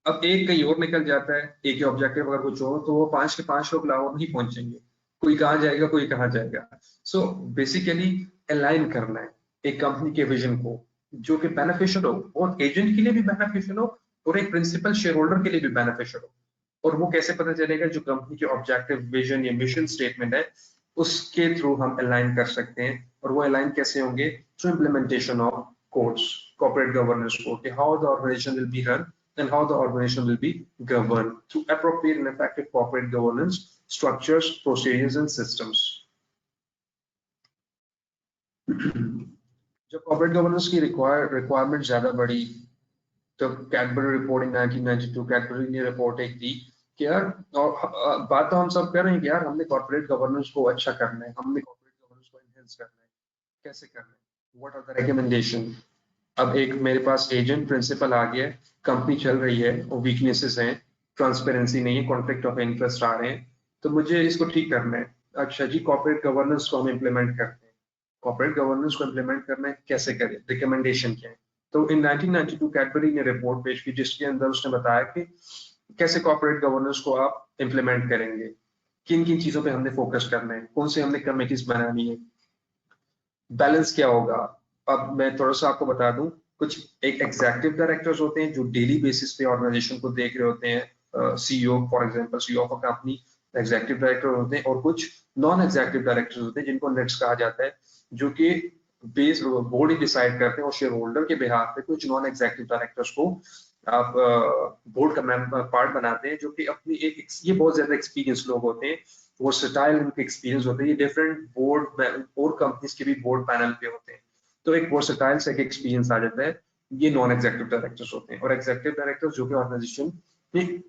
अब एक कहीं और निकल जाता है, एक ही ऑब्जेक्टिव अगर कुछ हो तो वो 5 के 5 लोग लाहौर नहीं पहुंचेंगे, कोई कहाँ जाएगा, कोई कहाँ जाएगा। सो बेसिकली अलाइन करना है एक कंपनी के विजन को जो कि बेनिफिशियल हो, और एजेंट के लिए भी बेनिफिशियल हो और एक प्रिंसिपल शेयर होल्डर के लिए भी बेनिफिशियल हो। और वो कैसे पता चलेगा? जो कंपनी के ऑब्जेक्टिव, विजन या मिशन स्टेटमेंट है उसके थ्रू हम अलाइन कर सकते हैं। और वो अलाइन कैसे होंगे? Through implementation of codes, corporate governance code, how the organisation will be run and how the organization will be governed through appropriate and effective corporate governance structures, procedures and systems. जब corporate governance की requirement ज्यादा बढ़ी तो Cadbury report इन 1992 Cadbury ने report एक दी कि यार, और बात तो हम सब कर रहे हैं कि यार हमने कॉर्पोरेट गवर्नेंस को अच्छा करना है, हमने कॉर्पोरेट गवर्नेंस को एनहांस करना है, कैसे करना है, व्हाट आर द रिकमेंडेशन। अब एक मेरे पास एजेंट प्रिंसिपल आ गया, कंपनी चल रही है और वीकनेसेस हैं, ट्रांसपेरेंसी नहीं है, कॉन्फ्लिक्ट ऑफ इंटरेस्ट आ रहे हैं, तो मुझे इसको ठीक करना है। अच्छा जी, कॉर्पोरेट गवर्नेंस को हम इम्प्लीमेंट करते हैं। कॉर्पोरेट गवर्नेंस को इम्प्लीमेंट करना है, कैसे करें, रिकमेंडेशन क्या है? तो इन 1992 कैडबरी ने रिपोर्ट पेश की जिसके अंदर उसने बताया कि कैसे कॉर्पोरेट गवर्नेंस को आप इम्प्लीमेंट करेंगे, किन किन चीजों पे हमने फोकस करना है, कौन से हमने कमेटीज बनानी है, बैलेंस क्या होगा। अब मैं थोड़ा सा आपको बता दूं, कुछ एक एग्जीक्यूटिव डायरेक्टर्स होते हैं जो डेली बेसिस पे ऑर्गेनाइजेशन को देख रहे होते हैं, CEO for example, CEO of a company executive director होते हैं, और कुछ नॉन एग्जीक्यूटिव डायरेक्टर्स होते हैं जिनको नेट्स कहा जाता है, जो कि बेस बोर्ड ही डिसाइड करते हैं और शेयर होल्डर के बिहाफ पे कुछ नॉन एग्जीक्यूटिव डायरेक्टर्स को आप बोर्ड का पार्ट बनाते हैं, जो कि अपनी एक ये बहुत ज्यादा एक्सपीरियंस लोग होते हैं, वो स्टाइल उनके एक्सपीरियंस होते हैं, ये डिफरेंट बोर्ड और कंपनीज के भी बोर्ड पैनल पे होते हैं, तो एक वो स्टाइल से एक एक्सपीरियंस आ जाता है। ये नॉन एग्जीक्यूटिव डायरेक्टर्स होते हैं। और एग्जीक्यूटिव डायरेक्टर्स जो कि ऑर्गेनाइजेशन में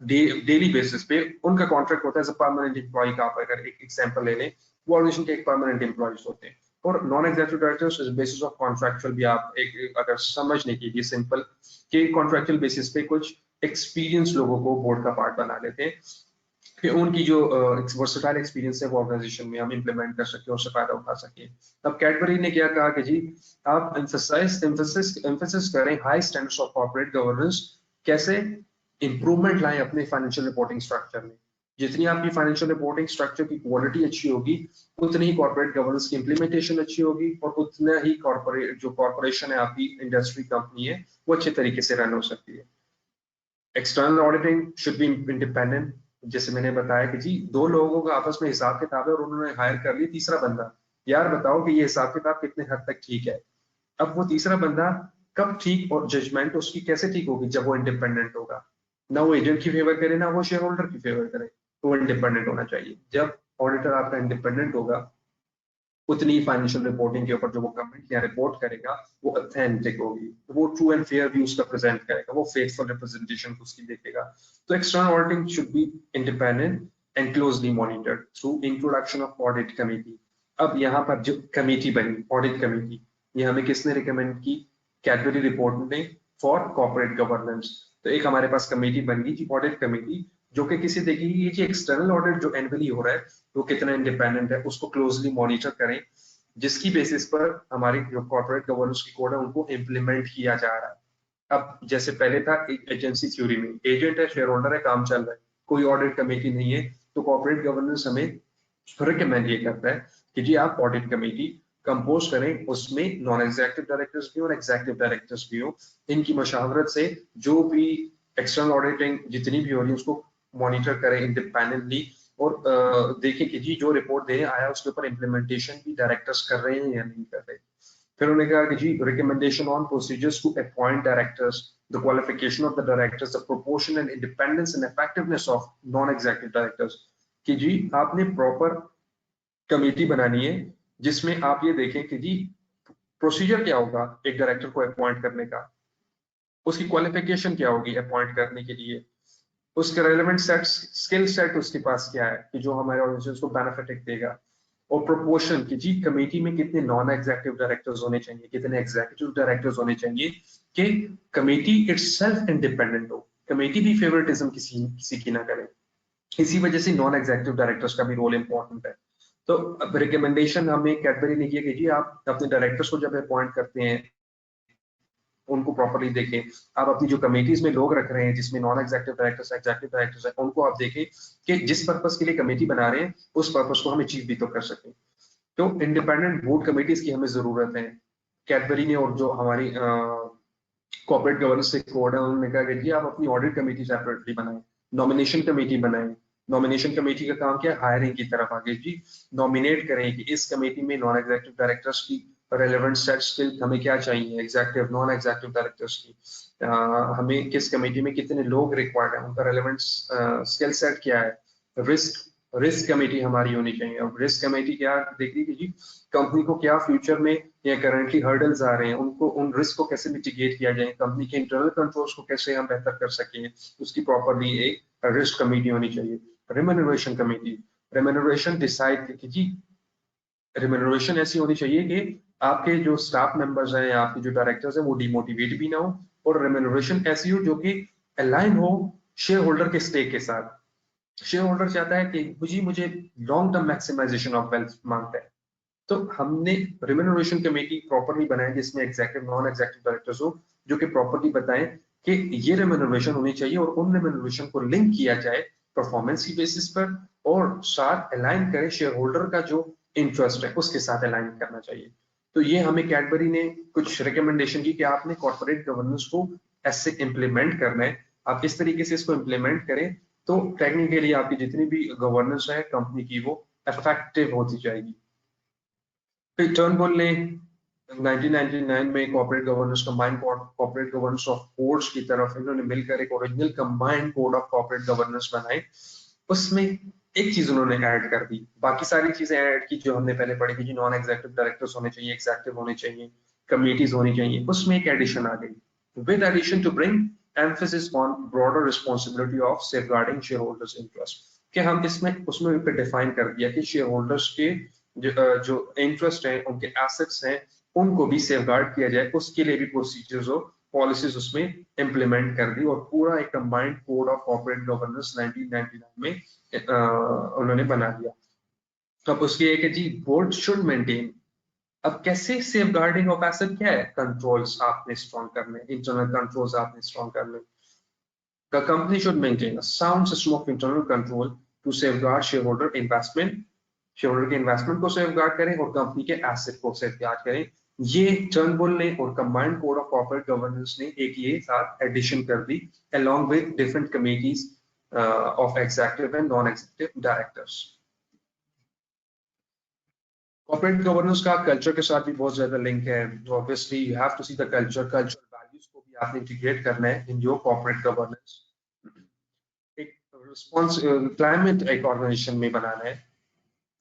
डेली बेसिस पे उनका कॉन्ट्रैक्ट होता है एज अ परमानेंट एम्प्लॉय का। आप अगर एक एग्जांपल ले लें, वो ऑर्गेनाइजेशन के एक परमानेंट एम्प्लॉयज होते हैं। और non executive directors is basis of contractual भी, आप एक अगर समझने के लिए सिंपल कि कॉन्ट्रैक्चुअल बेसिस पे कुछ एक्सपीरियंस लोगों को बोर्ड का पार्ट बना लेते हैं कि उनकी जो वर्सेटाइल एक्सपीरियंस है वो ऑर्गेनाइजेशन में हम इंप्लीमेंट कर सके और उससे फायदा उठा सके। अब कैडबरी ने क्या कहा कि जी आप एम्फेसिस करें high standards of corporate governance, कैसे इंप्रूवमेंट लाएं अपने फाइनेंशियल रिपोर्टिंग स्ट्रक्चर में। जितनी आपकी फाइनेंशियल रिपोर्टिंग स्ट्रक्चर की क्वालिटी अच्छी होगी, उतनी ही कॉर्पोरेट गवर्नेंस की इंप्लीमेंटेशन अच्छी होगी और उतना ही कॉर्पोरेट जो कॉर्पोरेशन है आपकी, इंडस्ट्री कंपनी है, वो अच्छे तरीके से रन हो सकती है। External auditing should be independent. जैसे मैंने बताया कि जी 2 लोगों का आपस में हिसाब किताब है और उन्होंने हायर कर ली तीसरा बंदा, यार बताओ कि ये हिसाब किताब कितने हद तक ठीक है। अब वो तीसरा बंदा कब ठीक, और जजमेंट उसकी कैसे ठीक होगी? जब वो इंडिपेंडेंट होगा, ना वो एजेंट की फेवर करे ना वो शेयर होल्डर की फेवर करे। वो इंडिपेंडेंट होना चाहिए। जब ऑडिटर आपका इंडिपेंडेंट होगा, उतनी फाइनेंशियल रिपोर्टिंग के ऊपर जो वो कमेंट या रिपोर्ट करेगा वो ऑथेंटिक होगी, वो ट्रू एंड फेयर व्यू उसका प्रेजेंट करेगा, वो फेथफुल रिप्रेजेंटेशन उसकी देखेगा। तो external auditing should be independent and closely monitored through introduction of audit committee. अब यहाँ पर जो कमेटी बनी ऑडिट कमेटी, ये हमें किसने रिकमेंड की? कैडबरी रिपोर्ट ने फॉर कॉर्पोरेट गवर्नेंस। तो एक हमारे पास कमेटी बन गई थी ऑडिट कमेटी, जो कि किसी देखेगी ये एक्सटर्नल ऑडिट जो एनुअली हो रहा है वो कितना इंडिपेंडेंट है, उसको क्लोजली मॉनिटर करें, जिसकी बेसिस पर हमारी जो कॉर्पोरेट गवर्नेंस की कोड है उनको इम्प्लीमेंट किया जा रहा है। अब जैसे पहले था एजेंसी थ्योरी में, एजेंट है, शेयर होल्डर है, काम चल रहा है, कोई ऑडिट कमेटी नहीं है, तो कॉर्पोरेट गवर्नेंस हमें रिकमेंड ये करता है कि जी आप ऑडिट कमेटी कंपोज करें, उसमें नॉन एग्जीक्यूटिव डायरेक्टर्स भी और एग्जीक्यूटिव डायरेक्टर्स भी हो। इनकी मशावरत से जो भी एक्सटर्नल ऑडिटिंग जितनी भी हो रही है उसको मॉनिटर करें इंडिपेंडेंटली, और देखें कि जी जो रिपोर्ट देने आया उसके ऊपर इम्प्लीमेंटेशन भी डायरेक्टर्स कर रहे हैं या नहीं कर रहे। फिर उन्होंने कहा कि जी recommendation on procedures to appoint directors, the qualification of the directors, the proportion and independence and effectiveness of non executive directors. कि जी आपने प्रॉपर कमेटी बनानी है जिसमें आप ये देखें कि जी प्रोसीजर क्या होगा एक डायरेक्टर को अपॉइंट करने का, उसकी क्वालिफिकेशन क्या होगी अपॉइंट करने के लिए, उसका रेलेवेंट सेट स्किल सेट उसके पास क्या है कि जो हमारे ऑर्गेनाइजेशन को बेनिफिट देगा, और प्रोपोर्शन की जी कमेटी में कितने नॉन एग्जीक्यूटिव डायरेक्टर्स होने चाहिए, कितने एग्जीक्यूटिव डायरेक्टर्स होने चाहिए, कि कमेटी इटसेल्फ इंडिपेंडेंट हो, कमेटी भी फेवरेटिज्म किसी की ना करे। इसी वजह से नॉन एग्जीक्यूटिव डायरेक्टर्स का भी रोल इंपॉर्टेंट है। तो अब रिकमेंडेशन हमें कैडबरी ने किया कि जी आप अपने डायरेक्टर्स को जब अपॉइंट करते हैं उनको प्रॉपर्ली देखें, आप अपनी जो कमेटीज में लोग रख रहे हैं जिसमें non executive directors executive directors हैं, उनको आप देखें कि जिस पर्पस के लिए कमेटी बना रहे हैं उस पर्पस को हम अचीव भी तो कर सकें। तो इंडिपेंडेंट बोर्ड कमेटीज की हमें जरूरत है। कैडबरी ने और जो हमारी कॉर्पोरेट गवर्नेंस से कोड है उन्होंने कहा कि जी आप अपनी ऑडिट कमेटी सेपरेटली बनाएं, नॉमिनेशन कमेटी बनाएं। नॉमिनेशन कमेटी का काम क्या है? हायरिंग की तरफ आगे जी नॉमिनेट करें कि इस कमेटी में नॉन एग्जीक्यूटिव डायरेक्टर्स की रेलेवेंट सेट स्किल हमें क्या चाहिए, एग्जीक्यूटिव नॉन एग्जीक्यूटिव डायरेक्टर्स की हमें किस कमेटी में कितने लोग रिक्वायर्ड है, उनका रेलेवेंट स्किल सेट क्या है, रिस्क कमेटी हमारी होनी चाहिए। अब रिस्क कमेटी क्या देख रही है जी कंपनी को क्या फ्यूचर में या करंटली हर्डल्स आ रहे हैं, उनको उन रिस्क को कैसे मिटिगेट किया जाए, कंपनी के इंटरनल कंट्रोल्स को कैसे हम बेहतर कर सकें, उसकी प्रॉपरली एक रिस्क कमेटी होनी चाहिए। रेम्यूनरेशन कमेटी, रेम्यूनरेशन डिसाइड की जी रेम्यूनरेशन ऐसी होनी चाहिए कि आपके जो स्टाफ मेंबर्स हैं या आपके जो डायरेक्टर्स हैं वो डिमोटिवेट भी ना हो, और रेम्यूनरेशन ऐसी हो जो कि अलाइन हो शेयर होल्डर के स्टेक के साथ। शेयर होल्डर चाहता है कि जी मुझे long term maximisation of wealth मांगता है, तो हमने रेम्यूनरेशन कमेटी प्रॉपरली बनाई जिसमें एग्जीक्यूटिव नॉन एग्जीक्यूटिव डायरेक्टर्स हो जो कि प्रॉपरली बताएं कि ये रेम्यूनरेशन होनी चाहिए, और उन रेम्यूनरेशन को लिंक किया जाए परफॉर्मेंस की बेसिस पर, और साथ अलाइन करें शेयर होल्डर का जो इंटरेस्ट है उसके साथ अलाइन करना चाहिए। तो ये हमें कैडबरी ने कुछ रिकमेंडेशन की कि आपने कॉर्पोरेट गवर्नेंस को ऐसे इंप्लीमेंट करना है, आप इस तरीके से इसको इंप्लीमेंट करें तो टेक्निकली आपकी जितनी भी गवर्नेंस है कंपनी की वो इफेक्टिव होती जाएगी। फिर टर्नबुल ने 1999 में corporate governance combined corporate governance of codes की तरफ इन्होंने मिलकर एक original combined code of corporate governance बनाए। उसमें एक चीज उन्होंने ऐड कर दी, बाकी सारी चीजें ऐड की जो हमने पहले पढ़ी थी, नॉन एग्जीक्यूटिव डायरेक्टर्स होने चाहिए, एग्जीक्यूटिव होने चाहिए, कमिटीज होनी चाहिए, उसमें एक एडिशन आ गई, with addition to bring emphasis on broader responsibility of safeguarding shareholders interest, कि हम इसमें उसमें डिफाइन कर दिया कि शेयर होल्डर्स के जो इंटरेस्ट है, उनके एसेट्स हैं, उनको भी सेफगार्ड किया जाए, उसके लिए भी प्रोसीजर्स और पॉलिसीज उसमें इंप्लीमेंट कर दी, और पूरा एक combined code of corporate governance 1999 में उन्होंने बना दिया। अब उसकी एक है जी बोर्ड शुड मेंटेन। अब कैसे सेफगार्डिंग ऑफ एसेट क्या है, कंट्रोल्स आपने स्ट्रॉन्ग करने, इंटरनल कंट्रोल्स आपने स्ट्रॉन्ग करने। The company should maintain a sound system of internal control to safeguard shareholder investment, shareholder के इन्वेस्टमेंट को सेफगार्ड करें और कंपनी के एसेट को सेफगार्ड करें। ये टर्नबुल ने और combined code of corporate governance ने एक ये साथ एडिशन कर दी along with different committees of executive and non-executive directors। Corporate governance का कल्चर के साथ भी बहुत ज्यादा लिंक है। Obviously you have to see the culture values को भी आपने इंटीग्रेट करना है इन योर कॉर्पोरेट गवर्नेंस। एक क्लाइमेट एक ऑर्गेनाइजेशन में बनाना है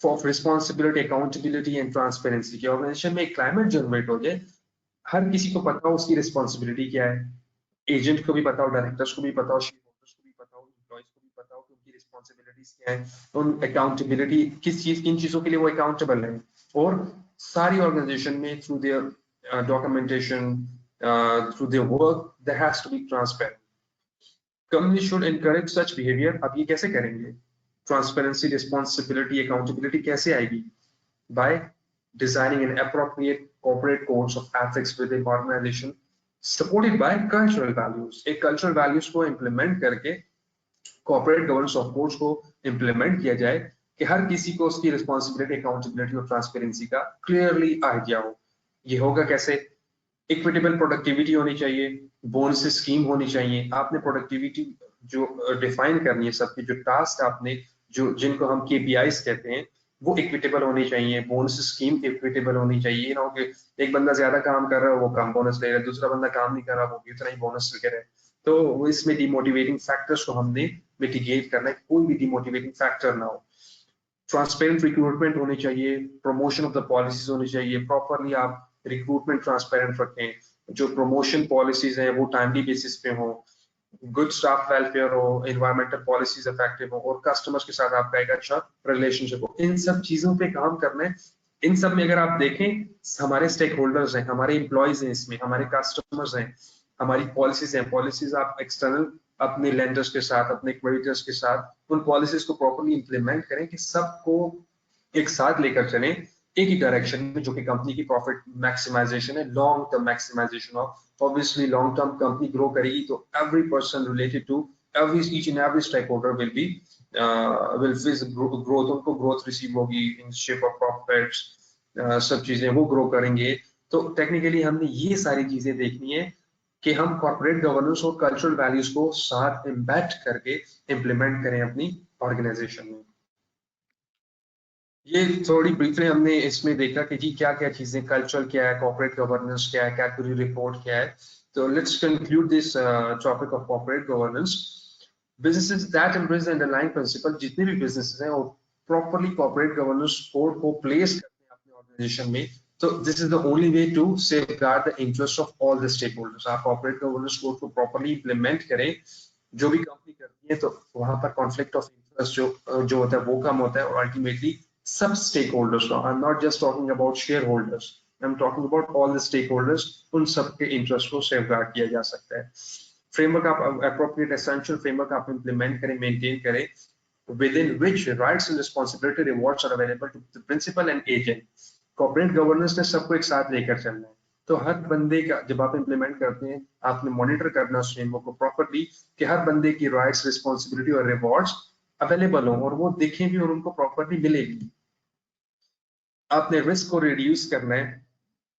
for responsibility, accountability and transparency की ऑर्गेनाइजेशन में एक क्लाइमेट जनरेट हो जाए, हर किसी को पता हो उसकी रिस्पॉन्सिबिलिटी क्या है, एजेंट को भी पता हो, डायरेक्टर्स को भी पता हो, शेयर होल्डर्स को भी पता हो, एम्प्लॉइज को भी पता हो कि उनकी रिस्पॉन्सिबिलिटीज क्या है, उन अकाउंटेबिलिटी किन चीजों के लिए वो अकाउंटेबल है, और सारी ऑर्गेनाइजेशन में through their documentation, through their work, there has to be transparent. Companies should encourage such behavior. अब ये कैसे करेंगे? Transparency, responsibility, accountability कैसे आएगी? By designing an appropriate corporate codes of ethics within organization, supported by cultural values. एक cultural values को implement करके corporate governance of codes को implement किया जाए कि हर किसी को उसकी responsibility, accountability और transparency का clearly idea हो. ये होगा कैसे? इक्विटेबल प्रोडक्टिविटी होनी चाहिए, बोनस स्कीम होनी चाहिए. आपने प्रोडक्टिविटी जो डिफाइन करनी है, सबके जो टास्क आपने जो जिनको हम केपीआईज कहते हैं वो इक्विटेबल होनी चाहिए, बोनस स्कीम इक्विटेबल होनी चाहिए ना कि एक बंदा ज्यादा काम कर रहा है वो कम बोनस ले रहा है, दूसरा बंदा काम नहीं कर रहा वो इतना ही बोनस ले रहा है. तो इसमें डिमोटिवेटिंग फैक्टर्स को हमने मिटिगेट करना है, कोई भी डिमोटिवेटिंग फैक्टर ना हो. ट्रांसपेरेंट रिक्रूटमेंट होनी चाहिए, प्रमोशन ऑफ द पॉलिसीज होनी चाहिए, प्रॉपरली आप रिक्रूटमेंट ट्रांसपेरेंट रखें, जो प्रमोशन पॉलिसीज हैं वो टाइमली बेसिस पे हो, गुड स्टाफ वेलफेयर हो, एनवायरमेंटल पॉलिसीज इफेक्टिव हो, और कस्टमर्स के साथ आपका एक अच्छा रिलेशनशिप हो. इन सब चीजों पे काम करना है. इन सब में अगर आप देखें, हमारे स्टेक होल्डर्स हैं, हमारे एम्प्लॉयज हैं, इसमें हमारे कस्टमर्स हैं, हमारी पॉलिसीज हैं. पॉलिसीज आप एक्सटर्नल अपने लेंडर्स के साथ, अपने क्रेडिटर्स के साथ उन पॉलिसीज को प्रॉपर्ली इंप्लीमेंट करें कि सबको एक साथ लेकर चलें एक ही डायरेक्शन में, जो कि कंपनी की प्रॉफिट मैक्सिमाइजेशन है, long term maximisation of. Obviously long term company grow करेगी तो every person related to each and every stakeholder will face growth, उनको ग्रोथ रिसीव होगी इन शेप ऑफ प्रॉफिट्स, सब चीजें वो ग्रो करेंगे. तो टेक्निकली हमने ये सारी चीजें देखनी है कि हम कॉर्पोरेट गवर्नेंस और कल्चरल वैल्यूज को साथ एम्बेड करके इम्प्लीमेंट करें अपनी ऑर्गेनाइजेशन में. ये थोड़ी ब्रीफली हमने इसमें देखा कि जी क्या क्या चीजें, कल्चरल क्या है, कॉर्पोरेट गवर्नेंस क्या है, कैटेगरी रिपोर्ट क्या है. तो let's conclude this topic of corporate governance. Businesses that embrace the underlying principle, जितने भी बिजनेसेस हैं वो प्रॉपर्ली कॉर्पोरेट गवर्नेंस कोड को प्लेस करते हैं अपने ऑर्गेनाइजेशन में. तो this is the only way to safeguard the interest of all the stakeholders. आप कॉर्पोरेट गवर्नेंस कोड को प्रॉपर्ली इंप्लीमेंट करें, जो भी कंपनी करती है तो वहां पर कॉन्फ्लिक्ट ऑफ इंटरेस्ट जो होता है वो कम होता है, और अल्टीमेटली सब stakeholders. Now, I'm not just talking about shareholders. I'm talking about all the stakeholders. उन सबके इंटरेस्ट को सेफगार्ड किया जा सकता है. फ्रेमवर्क आप appropriate essential framework आप implement करें, maintain करें, within which rights and responsibility rewards are available to the principal and agent. Corporate governance ने सबको एक साथ लेकर चलना है. तो हर बंदे का जब आप इंप्लीमेंट करते हैं, आपने मॉनिटर करना उस फ्रेमवर्क को प्रॉपर्ली कि हर बंदे की राइट्स, रिस्पॉन्सिबिलिटी और रिवॉर्ड्स अवेलेबल हो और वो देखें भी और उनको प्रॉपर्ली मिलेगी. आपने रिस्क को रिड्यूस करना है,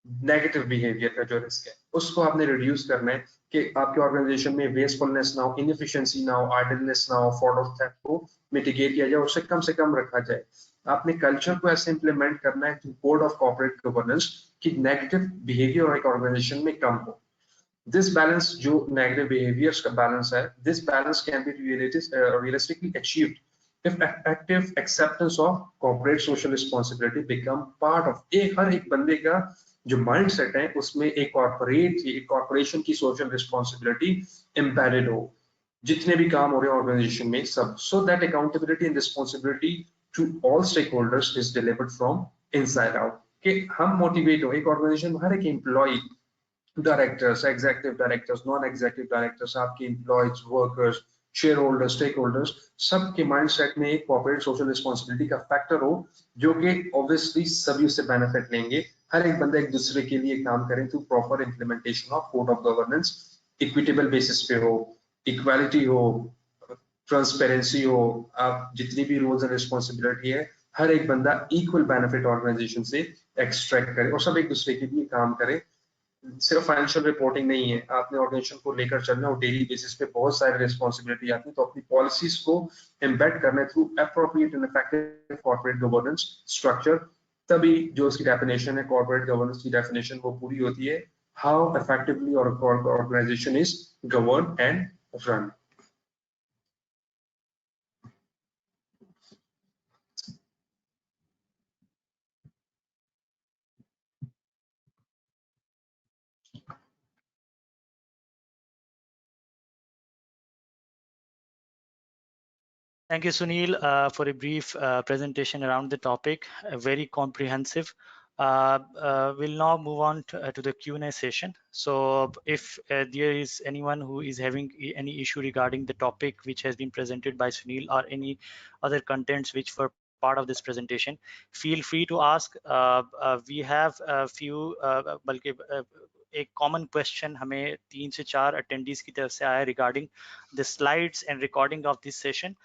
नेगेटिव बिहेवियर का जो रिस्क है उसको आपने रिड्यूस करना है कि आपके ऑर्गेनाइजेशन में वेस्टफुलनेस ना हो, इनएफिशिएंसी ना हो, आइडलनेस ना हो, फ्रॉड और थेफ्ट को मिटिगेट किया जाए, उससे कम रखा जाए. आपने कल्चर को ऐसे इंप्लीमेंट करना है कि कोड ऑफ कॉर्पोरेट गवर्नेंस की नेगेटिव बिहेवियर एक ऑर्गेनाइजेशन में कम हो. दिस बैलेंस, जो नेगेटिव बिहेवियर्स का बैलेंस है, this balance can be realistically achieved if effective acceptance of corporate social responsibility become part of हर एक बंदे का जो माइंडसेट है उसमें एक कॉर्पोरेशन की सोशल रिस्पॉन्सिबिलिटी एम्बेडेड हो, जितने भी काम हो रहे हैं ऑर्गेनाइजेशन में सब, so that accountability and responsibility to all stakeholders is delivered from inside out. कि हम मोटिवेट हो, एक ऑर्गेनाइजेशन में हर एक employee, directors, executive directors, non executive directors, आपके employees, workers, shareholders, stakeholders, सबके माइंडसेट में एक कॉर्पोरेट सोशल रिस्पॉन्सिबिलिटी का फैक्टर हो, जो कि ऑब्वियसली सभी उससे बेनिफिट लेंगे. हर एक बंदा एक दूसरे के लिए काम करें through proper implementation of code of governance, equitable basis पे हो, इक्वालिटी हो, ट्रांसपेरेंसी हो, आप जितनी भी रूल्स एंड रिस्पॉन्सिबिलिटी है हर एक बंदा इक्वल बेनिफिट ऑर्गेनाइजेशन से एक्सट्रैक्ट करे और सब एक दूसरे के लिए काम करे. सिर्फ फाइनेंशियल रिपोर्टिंग नहीं है, आपने ऑर्गेनाइजेशन को लेकर चलना और डेली बेसिस पे बहुत सारी रिस्पॉन्सिबिलिटी आती है, तो अपनी पॉलिसीज को एम्बेड करना through appropriate and effective corporate governance structure. तभी जो उसकी डेफिनेशन है, कॉर्पोरेट गवर्नेंस की डेफिनेशन, वो पूरी होती है. How effectively organisation is govern and run. Thank you, Sunil, for a brief presentation around the topic, very comprehensive. We'll now move on to the Q&A session. So if there is anyone who is having any issue regarding the topic which has been presented by Sunil or any other contents which were part of this presentation, feel free to ask. We have a few, एक common question हमें 3 से 4 attendees की तरफ से आया regarding the slides and recording of this session.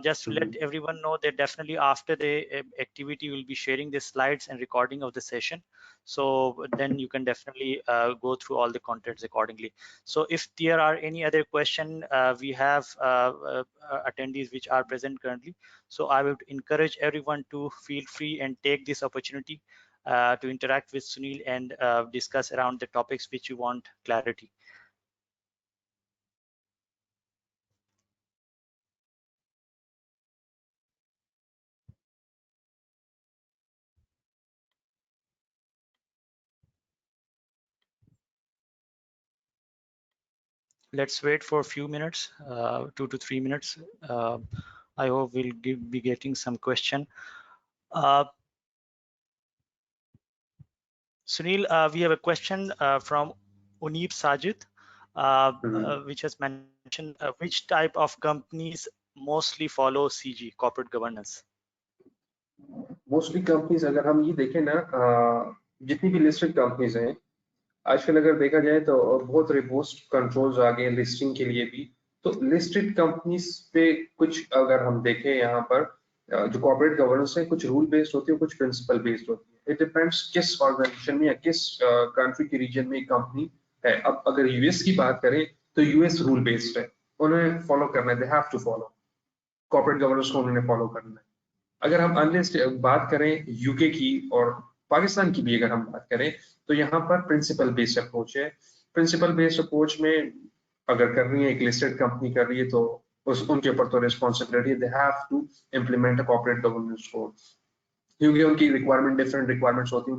Just to let everyone know that definitely after the activity we'll be sharing the slides and recording of the session, so then you can definitely go through all the contents accordingly. So if there are any other question, we have attendees which are present currently, so I would encourage everyone to feel free and take this opportunity to interact with Sunil and discuss around the topics which you want clarity. Let's wait for a few minutes, 2 to 3 minutes. I hope we'll be getting some question. Sunil, we have a question from Uneep Sajid, which has mentioned which type of companies mostly follow CG, corporate governance? Mostly companies, अगर हम ये देखें ना, जितनी भी listed companies हैं, आजकल अगर देखा जाए तो बहुत रिपोस्ट कंट्रोल्स आ गए लिस्टिंग के लिए भी. तो लिस्टेड कंपनीज पे कुछ अगर हम देखें यहाँ पर जो कॉर्पोरेट गवर्नेंस है, कुछ रूल बेस्ड होती है, कुछ प्रिंसिपल बेस्ड होती है. इट डिपेंड्स किस ऑर्गेनाइजेशन में या किस कंट्री के रीजन में कंपनी है. अब अगर यूएस की बात करें तो यूएस रूल बेस्ड है, उन्हें फॉलो करना है, they have to follow corporate governance को, उन्होंने फॉलो करना है. अगर हम अनलिस्टेड बात करें यूके की और पाकिस्तान की भी अगर हम बात करें तो यहाँ पर प्रिंसिपल बेस्ड अप्रोच है. प्रिंसिपल बेस्ड अप्रोच में अगर कर रही है एक लिस्टेड कंपनी कर रही है तो उनके ऊपर तो responsibility, they have to implement a corporate governance code, क्योंकि उनकी रिक्वायरमेंट डिफरेंट रिक्वायरमेंट्स होती है.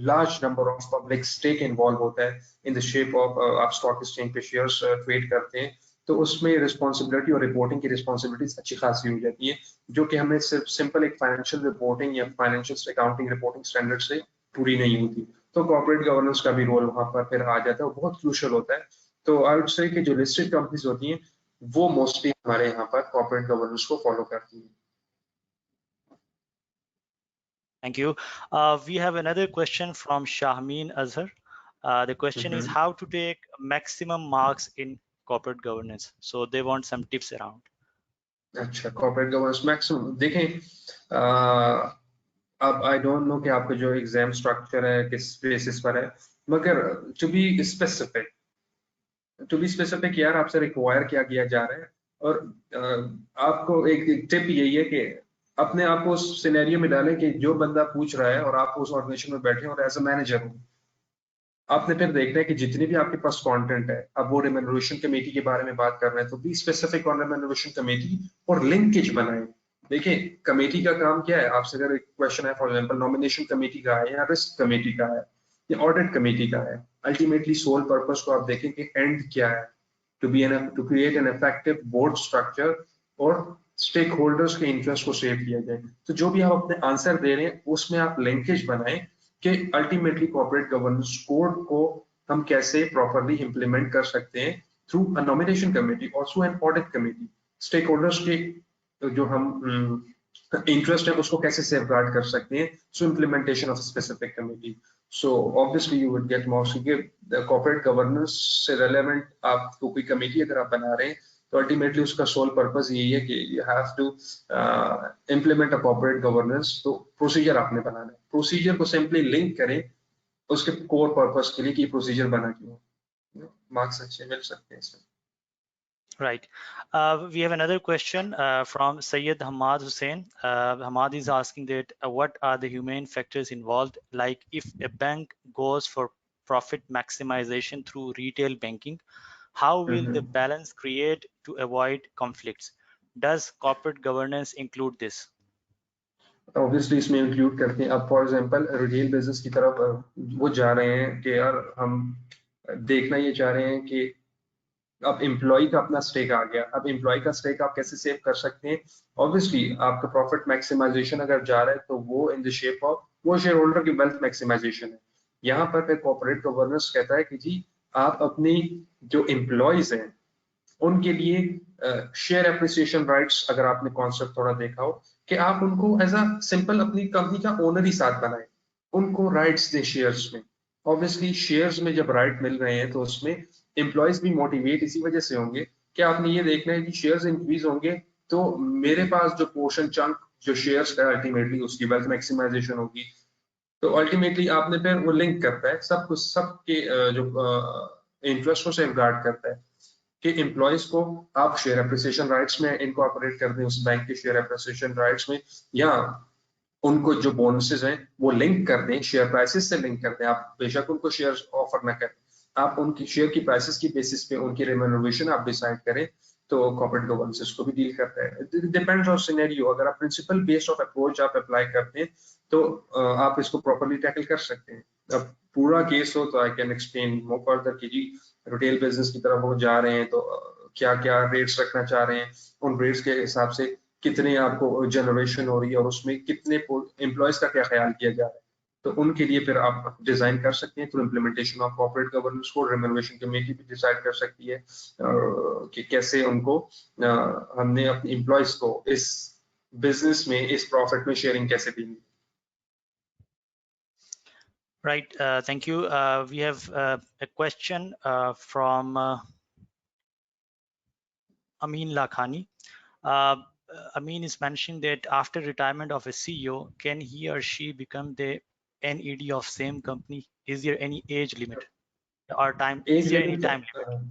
Large number of public stake involve होता है इन द शेप ऑफ आप स्टॉक एक्सचेंज पे शेयर्स ट्रेड करते हैं, तो उसमें रिस्पॉन्सिबिलिटी और रिपोर्टिंग की रिस्पॉन्सिबिलिटीज अच्छी खासी हो जाती है, जो कि हमें सिर्फ सिंपल एक फाइनेंशियल रिपोर्टिंग या फाइनेंशियल अकाउंटिंग रिपोर्टिंग स्टैंडर्ड से पूरी नहीं होती. तो कॉर्पोरेट गवर्नेंस का भी रोल वहां पर फिर आ जाता है, बहुत क्रूशियल होता है. तो आई वुड से कि जो लिस्टेड कंपनीज होती हैं वो मोस्टली हमारे यहाँ पर कॉर्पोरेट गवर्नेंस को फॉलो करती है. Thank you. We have another question from Shahmeen Azhar. The question is how to take maximum marks in corporate governance. So they want some tips around. अच्छा, कॉर्पोरेट गवर्नेंस मैक्सिमम देखें. अब I don't know कि आपका जो exam structure है किस basis पर है, मगर टू बी स्पेसिफिक यार आपसे रिक्वायर क्या किया जा रहा है. और आपको एक टिप यही है कि अपने आप को उस सिनेरियो में डालें कि जो बंदा पूछ रहा है और आप उस ऑर्गेनाइजेशन में बैठे और एज अ मैनेजर हो, आपने फिर देखना है कि जितने भी आपके पास कंटेंट है, अब वो रिम्यूनरेशन कमेटी के बारे में बात कर रहे हैं तो be specific on remuneration committee और लिंकेज बनाएं. देखिए कमेटी का काम क्या है, आपसे अगर एक क्वेश्चन है फॉर एग्जांपल नॉमिनेशन कमेटी का है या रिस्क कमेटी का है या ऑडिट कमेटी का है, अल्टीमेटली सोल पर्पस को आप देखें कि एंड क्या है, to create an effective board structure और स्टेक होल्डर्स के इंटरेस्ट को सेव किया जाए. तो जो भी आप अपने आंसर दे रहे हैं उसमें आप लिंकेज बनाएं कि अल्टीमेटली कॉर्पोरेट गवर्नेंस कोड को हम कैसे प्रॉपरली इंप्लीमेंट कर सकते हैं थ्रू अ नॉमिनेशन कमेटी और through an audit committee. Stakeholders के जो हम इंटरेस्ट है उसको कैसे सेफगार्ड कर सकते हैं through implementation of specific committee. So obviously you would get marks. Corporate governance से रेलेवेंट आपको कोई कमेटी अगर आप बना रहे हैं तो अल्टीमेटली उसका सोल पर्पस यही है कि you have to implement a corporate governance. तो प्रोसीजर आपने बनाना है, प्रोसीजर को सिंपली लिंक करें उसके कोर पर्पस के लिए कि प्रोसीजर बना क्यों, मार्क्स अच्छे मिल सकते हैं इसमें. Right. We have another question from Syed Hamad Hussain. Hamad is asking that what are the humane factors involved, like if a bank goes for profit maximization through retail banking, how will the balance create to avoid conflicts? Does corporate governance include this? Obviously इसमें include करते हैं. अब for example retail business की तरफ वो जा रहे हैं कि यार हम देखना ये चाह रहे हैं कि अब एम्प्लॉय का अपना स्टेक आ गया। अब एम्प्लॉय का स्टेक आप कैसे सेव कर सकते हैं? ऑब्वियसली आपका प्रॉफिट मैक्सिमाइजेशन अगर जा रहा है तो वो इन द शेप ऑफ वो शेयर होल्डर की वेल्थ मैक्सिमाइजेशन है। यहाँ पर फिर कॉर्पोरेट गवर्नेंस कहता है कि जी आप अपनी जो एम्प्लॉयज हैं उनके लिए शेयर एप्रिसिएशन राइट्स, अगर आपने कॉन्सेप्ट थोड़ा देखा हो, कि आप उनको एज अ सिंपल अपनी कंपनी का ओनर ही साथ बनाए, उनको राइट्स दें शेयर्स में। ऑब्वियसली शेयर्स में जब राइट मिल रहे हैं तो उसमें एम्प्लॉयज भी मोटिवेट इसी वजह से होंगे कि आपने ये देखना है कि शेयर्स इंक्रीज होंगे तो मेरे पास जो पोर्शन चंक जो शेयर्स है अल्टीमेटली उसकी वेल्थ मैक्सिमाइजेशन होगी। तो अल्टीमेटली आपने फिर वो लिंक करता है सब कुछ, सबके जो इंटरेस्ट को सेफ गार्ड करता है कि एम्प्लॉयज को आप शेयर एप्रिसिएशन राइट्स में इनकॉर्पोरेट कर दें उस बैंक के शेयर एप्रिसिएशन राइट्स में, या उनको जो बोनसेस हैं वो लिंक कर दें, शेयर प्राइसेस से लिंक कर दें। आप बेशक उनको शेयर ऑफर ना करें, आप उनकी शेयर की प्राइसेस की बेसिस पे उनकी रेम्यूनरेशन आप डिसाइड करें, तो कॉर्पोरेट गवर्नेंस को भी डील करता है। Depends on scenario. अगर आप प्रिंसिपल बेस्ड ऑफ अप्रोच आप अप्लाई करते हैं तो आप इसको प्रॉपर्ली टैकल कर सकते हैं। अब पूरा केस हो तो I can explain more further कि जी रिटेल बिजनेस की तरफ वो जा रहे हैं तो क्या क्या रेट्स रखना चाह रहे हैं, उन रेट्स के हिसाब से कितने आपको जनरेशन हो रही है और उसमें कितने एम्प्लॉयज का क्या ख्याल किया जा रहा है। तो उनके लिए फिर आप डिजाइन कर सकते हैं through implementation of corporate governance को। रेम्यूनरेशन कमेटी भी डिसाइड कर सकती है कि कैसे उनको हमने अपने एम्प्लॉयज को इस बिजनेस में इस प्रॉफिट में शेयरिंग कैसे देनी। Right, thank you. We have a question from Amin Lakhani. Amin is mentioning that after retirement of a CEO, can he or she become the NED of same company? Is there any age limit or time? Is there any time limit?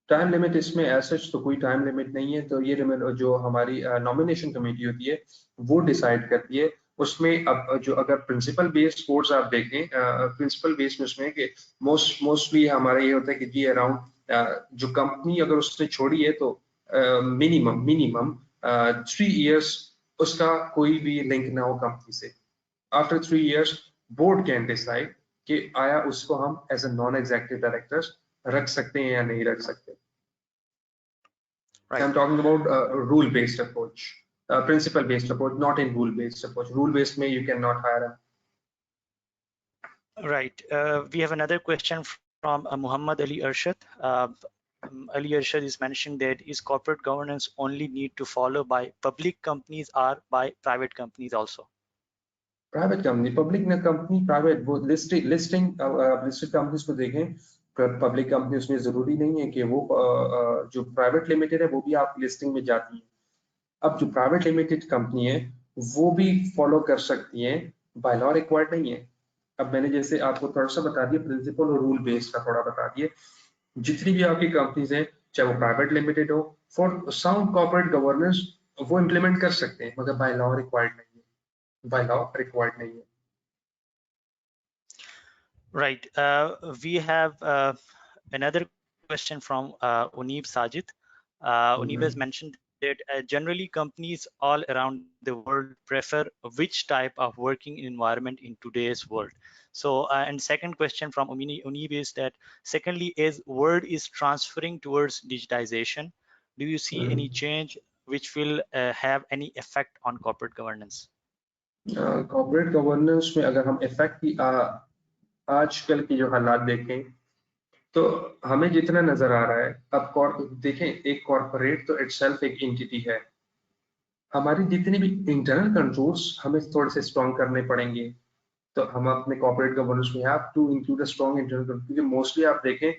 Time limit इसमें as तो कोई time limit नहीं है। तो ये जो हमारी nomination committee होती है वो डिसाइड करती है। उसमें अब जो अगर प्रिंसिपल बेस्ड कोर्स आप देखें, प्रिंसिपल बेस्ड में उसमें कि मोस्टली हमारा ये होता है कि जी अराउंड जो कंपनी अगर उसने छोड़ी है तो मिनिमम 3 इयर्स उसका कोई भी लिंक ना हो कंपनी से। After 3 years board can decide कि आया उसको हम as a non executive directors रख सकते हैं या नहीं रख सकते। Right. I'm talking about rule-based approach, principle-based approach, not in rule-based approach. Rule-based में you cannot hire him. Right. We have another question from Muhammad Ali Arshad. Ali Arshad is mentioning that is corporate governance only need to follow by public companies or by private companies also? Private company, public ना company, private वो listing listed companies को देखें, public company उसमें जरूरी नहीं है कि वो जो प्राइवेट लिमिटेड है वो भी आप लिस्टिंग में जाती है। अब जो प्राइवेट लिमिटेड कंपनी है वो भी फॉलो कर सकती है, बाय लॉ रिक्वायर्ड नहीं है। अब मैंने जैसे आपको थोड़ा सा बता दिया, प्रिंसिपल और रूल बेस्ड का थोड़ा बता दिए। जितनी भी आपकी कंपनीज हैं चाहे वो प्राइवेट लिमिटेड हो, फॉर साउंड कॉर्पोरेट गवर्नेंस वो इम्प्लीमेंट कर सकते हैं, मगर बाय लॉ रिक्वायर्ड नहीं है, बाय लॉ रिक्वायर्ड नहीं है। Right. We have another question from Uneeb Sajid. Uneeb has mentioned that generally companies all around the world prefer which type of working environment in today's world. So, and second question from Uneeb is that secondly, as world is transferring towards digitization, do you see any change which will have any effect on corporate governance? Corporate governance में अगर हम effect की आजकल की जो हालात देखें तो हमें जितना नजर आ रहा है, अब देखें एक कॉर्पोरेट तो इटसेल्फ एक एंटिटी है। हमारी जितनी भी इंटरनल कंट्रोल्स हमें थोड़े से स्ट्रॉन्ग करने पड़ेंगे। तो हम अपने कॉर्पोरेट गवर्नेंस में have to include a strong internal control, क्योंकि मोस्टली आप देखें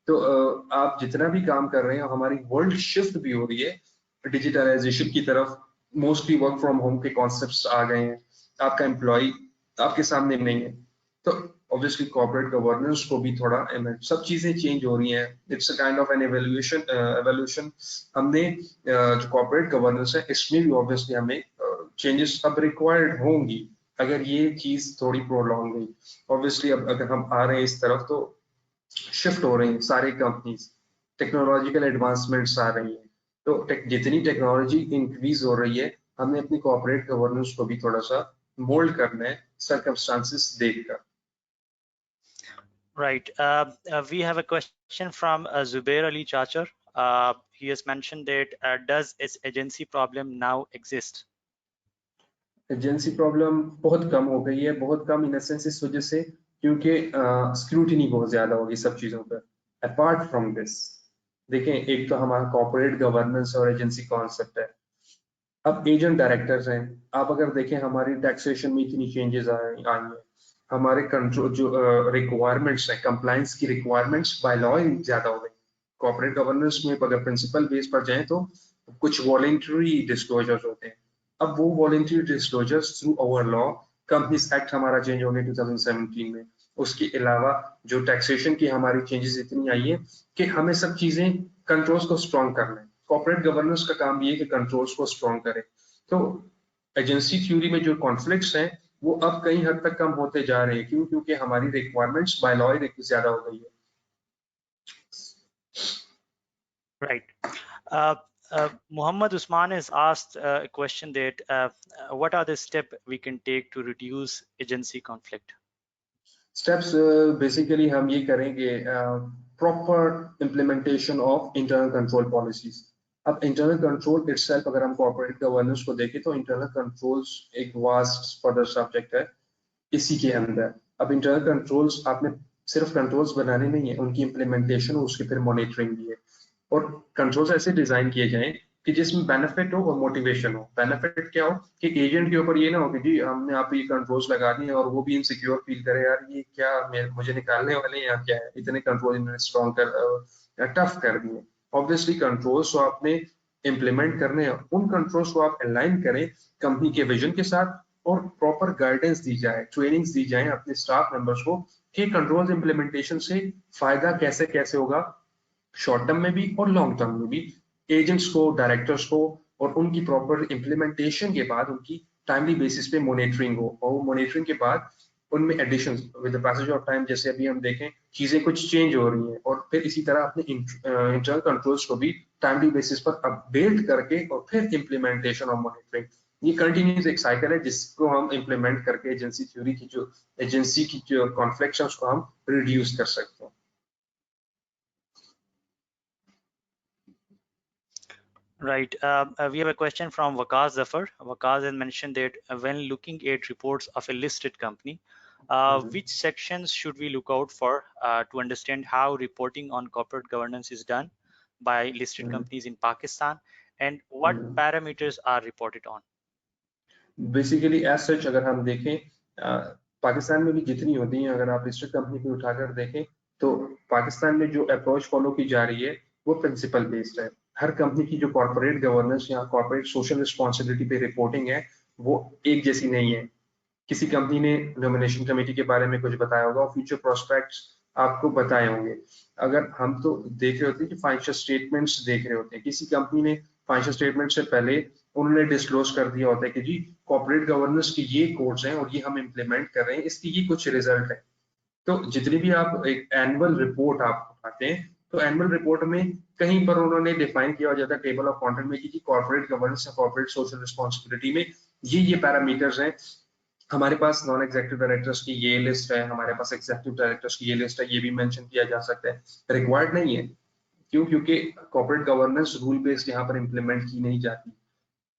तो आप जितना भी काम कर रहे हैं हमारी वर्ल्ड शिफ्ट भी हो रही है डिजिटलाइजेशन की तरफ। मोस्टली वर्क फ्रॉम होम के कॉन्सेप्ट्स आ गए हैं, आपका एम्प्लॉय आपके सामने नहीं है। तो ऑब्वियसली कॉर्पोरेट गवर्नेंस को भी थोड़ा सब चीजें चेंज हो रही हैं। It's a kind of N evolution. हमने जो कॉर्पोरेट गवर्नेंस है इसमें भी ऑब्वियसली हमें चेंजेस अब रिक्वायर्ड होंगी अगर ये चीज थोड़ी प्रोलॉन्ग गई। ऑब्वियसली अब अगर हम आ रहे हैं इस तरफ तो शिफ्ट हो रही हैं सारी कंपनीज, टेक्नोलॉजिकल एडवांसमेंट्स आ रही हैं। तो जितनी टेक्नोलॉजी इंक्रीज हो रही है हमने अपनी कॉर्पोरेट गवर्नेंस को भी थोड़ा सा मोल्ड करना है सर्कमस्टांसेस देखकर। Right. We have a question from Zubair Ali Chachar. He has mentioned that does its agency problem now exist? Agency problem बहुत कम हो गई है, बहुत कम इन सेंस इस वजह से क्योंकि स्क्रूटिनी बहुत ज्यादा होगी सब चीजों पर। अपार्ट फ्रॉम दिस देखें, एक तो हमारा कॉर्पोरेट गवर्नेंस और एजेंसी कॉन्सेप्ट है। अब एजेंट डायरेक्टर्स हैं, आप अगर देखें हमारी टैक्सेशन में इतनी चेंजेस आई हैं, हमारे कंट्रोल जो रिक्वायरमेंट्स हैं, कंप्लायंस की रिक्वायरमेंट्स बाय लॉ ज्यादा हो गई। कॉर्पोरेट गवर्नेंस में अगर प्रिंसिपल बेस पर जाएं तो कुछ वॉलेंटरी डिस्क्लोजर्स होते हैं। अब वो voluntary disclosures through our law, companies act हमारा चेंज हो गया 2017 में। उसके अलावा जो टैक्सेशन की हमारी चेंजेस इतनी आई है कि हमें सब चीजें कंट्रोल्स को स्ट्रॉन्ग करना है। कॉर्पोरेट गवर्नेंस का काम ये है कि कंट्रोल्स को स्ट्रॉन्ग करे। तो एजेंसी थ्योरी में जो कॉन्फ्लिक्ट्स हैं वो अब कई हद तक कम होते जा रहे हैं। क्यों? क्योंकि हमारी रिक्वायरमेंट्स बाय लॉ ज्यादा हो गई है। Right. Muhammad Usman has asked a question that what are the steps we can take to reduce agency conflict? Steps basically हम ये करेंगे, proper implementation of internal control policies. अब इंटरनल कंट्रोल इटसेल्फ अगर हम कॉर्पोरेट गवर्नेंस को देखें तो internal controls एक वास्ट फर्दर सब्जेक्ट है इसी के अंदर। अब इंटरनल कंट्रोल्स आपने सिर्फ कंट्रोल्स बनाने नहीं है, उनकी इम्प्लीमेंटेशन और उसकी फिर मॉनिटरिंग भी है। और कंट्रोल्स ऐसे डिजाइन किए जाएं कि जिसमें बेनिफिट हो और मोटिवेशन हो। बेनिफिट क्या हो कि एजेंट के ऊपर ये ना हो कि जी हमने आप ये कंट्रोल्स लगा दिए और वो भी इनसिक्योर फील करे, यार ये क्या मुझे निकालने वाले हैं या क्या है, इतने कंट्रोल इन्होंने स्ट्रॉन्ग कर टफ कर दिए। ऑब्वियसली कंट्रोल्स को आपने इम्प्लीमेंट करने हैं, उन कंट्रोल्स को आप अलाइन करें कंपनी के विजन के साथ और प्रॉपर गाइडेंस दी जाए, ट्रेनिंग्स दी जाए अपने स्टाफ मेंबर्स को कि कंट्रोल्स इम्प्लीमेंटेशन से फायदा कैसे कैसे होगा, शॉर्ट टर्म में भी और लॉन्ग टर्म में भी। एजेंट्स को, डायरेक्टर्स को, और उनकी प्रॉपर इम्प्लीमेंटेशन के बाद उनकी टाइमली बेसिस पे मॉनिटरिंग हो, और मॉनिटरिंग के बाद उनमें addition with the passage of time, जैसे अभी हम देखें चीजें कुछ चेंज हो रही हैं, और फिर इसी तरह अपने इंटरनल कंट्रोल्स को भी टाइमली बेसिस पर अपडेट करके और फिर इम्प्लीमेंटेशन और मॉनिटरिंग। ये कंटिन्यूस एक साइकिल है जिसको हम इम्प्लीमेंट करके एजेंसी थ्योरी की जो एजेंसी की जो कॉन्फ्लिक्ट है उसको हम रिड्यूस कर सकते हैं। Right. We have a question from Waqas Zafar. Waqas has mentioned that when looking at reports of a listed company, which sections should we look out for to understand how reporting on corporate governance is done by listed companies in Pakistan, and what parameters are reported on? Basically as such अगर हम देखें, पाकिस्तान में भी जितनी होती हैं, अगर आप लिस्टेड कंपनी को उठाकर देखें तो पाकिस्तान में जो अप्रोच फॉलो की जा रही है वो प्रिंसिपल बेस्ड है। हर कंपनी की जो कॉर्पोरेट गवर्नेंस या कॉर्पोरेट सोशल रिस्पॉन्सिबिलिटी पे रिपोर्टिंग है वो एक जैसी नहीं है। किसी कंपनी ने नॉमिनेशन कमेटी के बारे में कुछ बताया होगा और फ्यूचर प्रोस्पेक्ट्स आपको बताए होंगे। अगर हम तो देख रहे होते हैं कि फाइनेंशियल स्टेटमेंट्स देख रहे होते हैं, किसी कंपनी ने फाइनेंशियल स्टेटमेंट से पहले उन्होंने डिस्क्लोज कर दिया होता है कि जी कॉर्पोरेट गवर्नेंस की ये कोड्स हैं और ये हम इम्प्लीमेंट कर रहे हैं, इसकी ये कुछ रिजल्ट है। तो जितनी भी आप एक एनुअल रिपोर्ट आप उठाते हैं तो एनुअल रिपोर्ट में कहीं पर उन्होंने डिफाइन किया जाता है टेबल ऑफ कंटेंट में कि कॉर्पोरेट गवर्नेंस या कॉर्पोरेट सोशल रिस्पॉन्सिबिलिटी में ये पैरामीटर्स हैं। हमारे पास नॉन एग्जीक्यूटिव डायरेक्टर्स की ये लिस्ट है, हमारे पास एग्जीक्यूटिव डायरेक्टर्स की ये लिस्ट है, ये भी मेंशन किया जा सकता है। रिक्वायर्ड नहीं है। क्यों? क्योंकि कॉर्पोरेट गवर्नेंस रूल बेस्ड यहाँ पर इम्प्लीमेंट की नहीं जाती।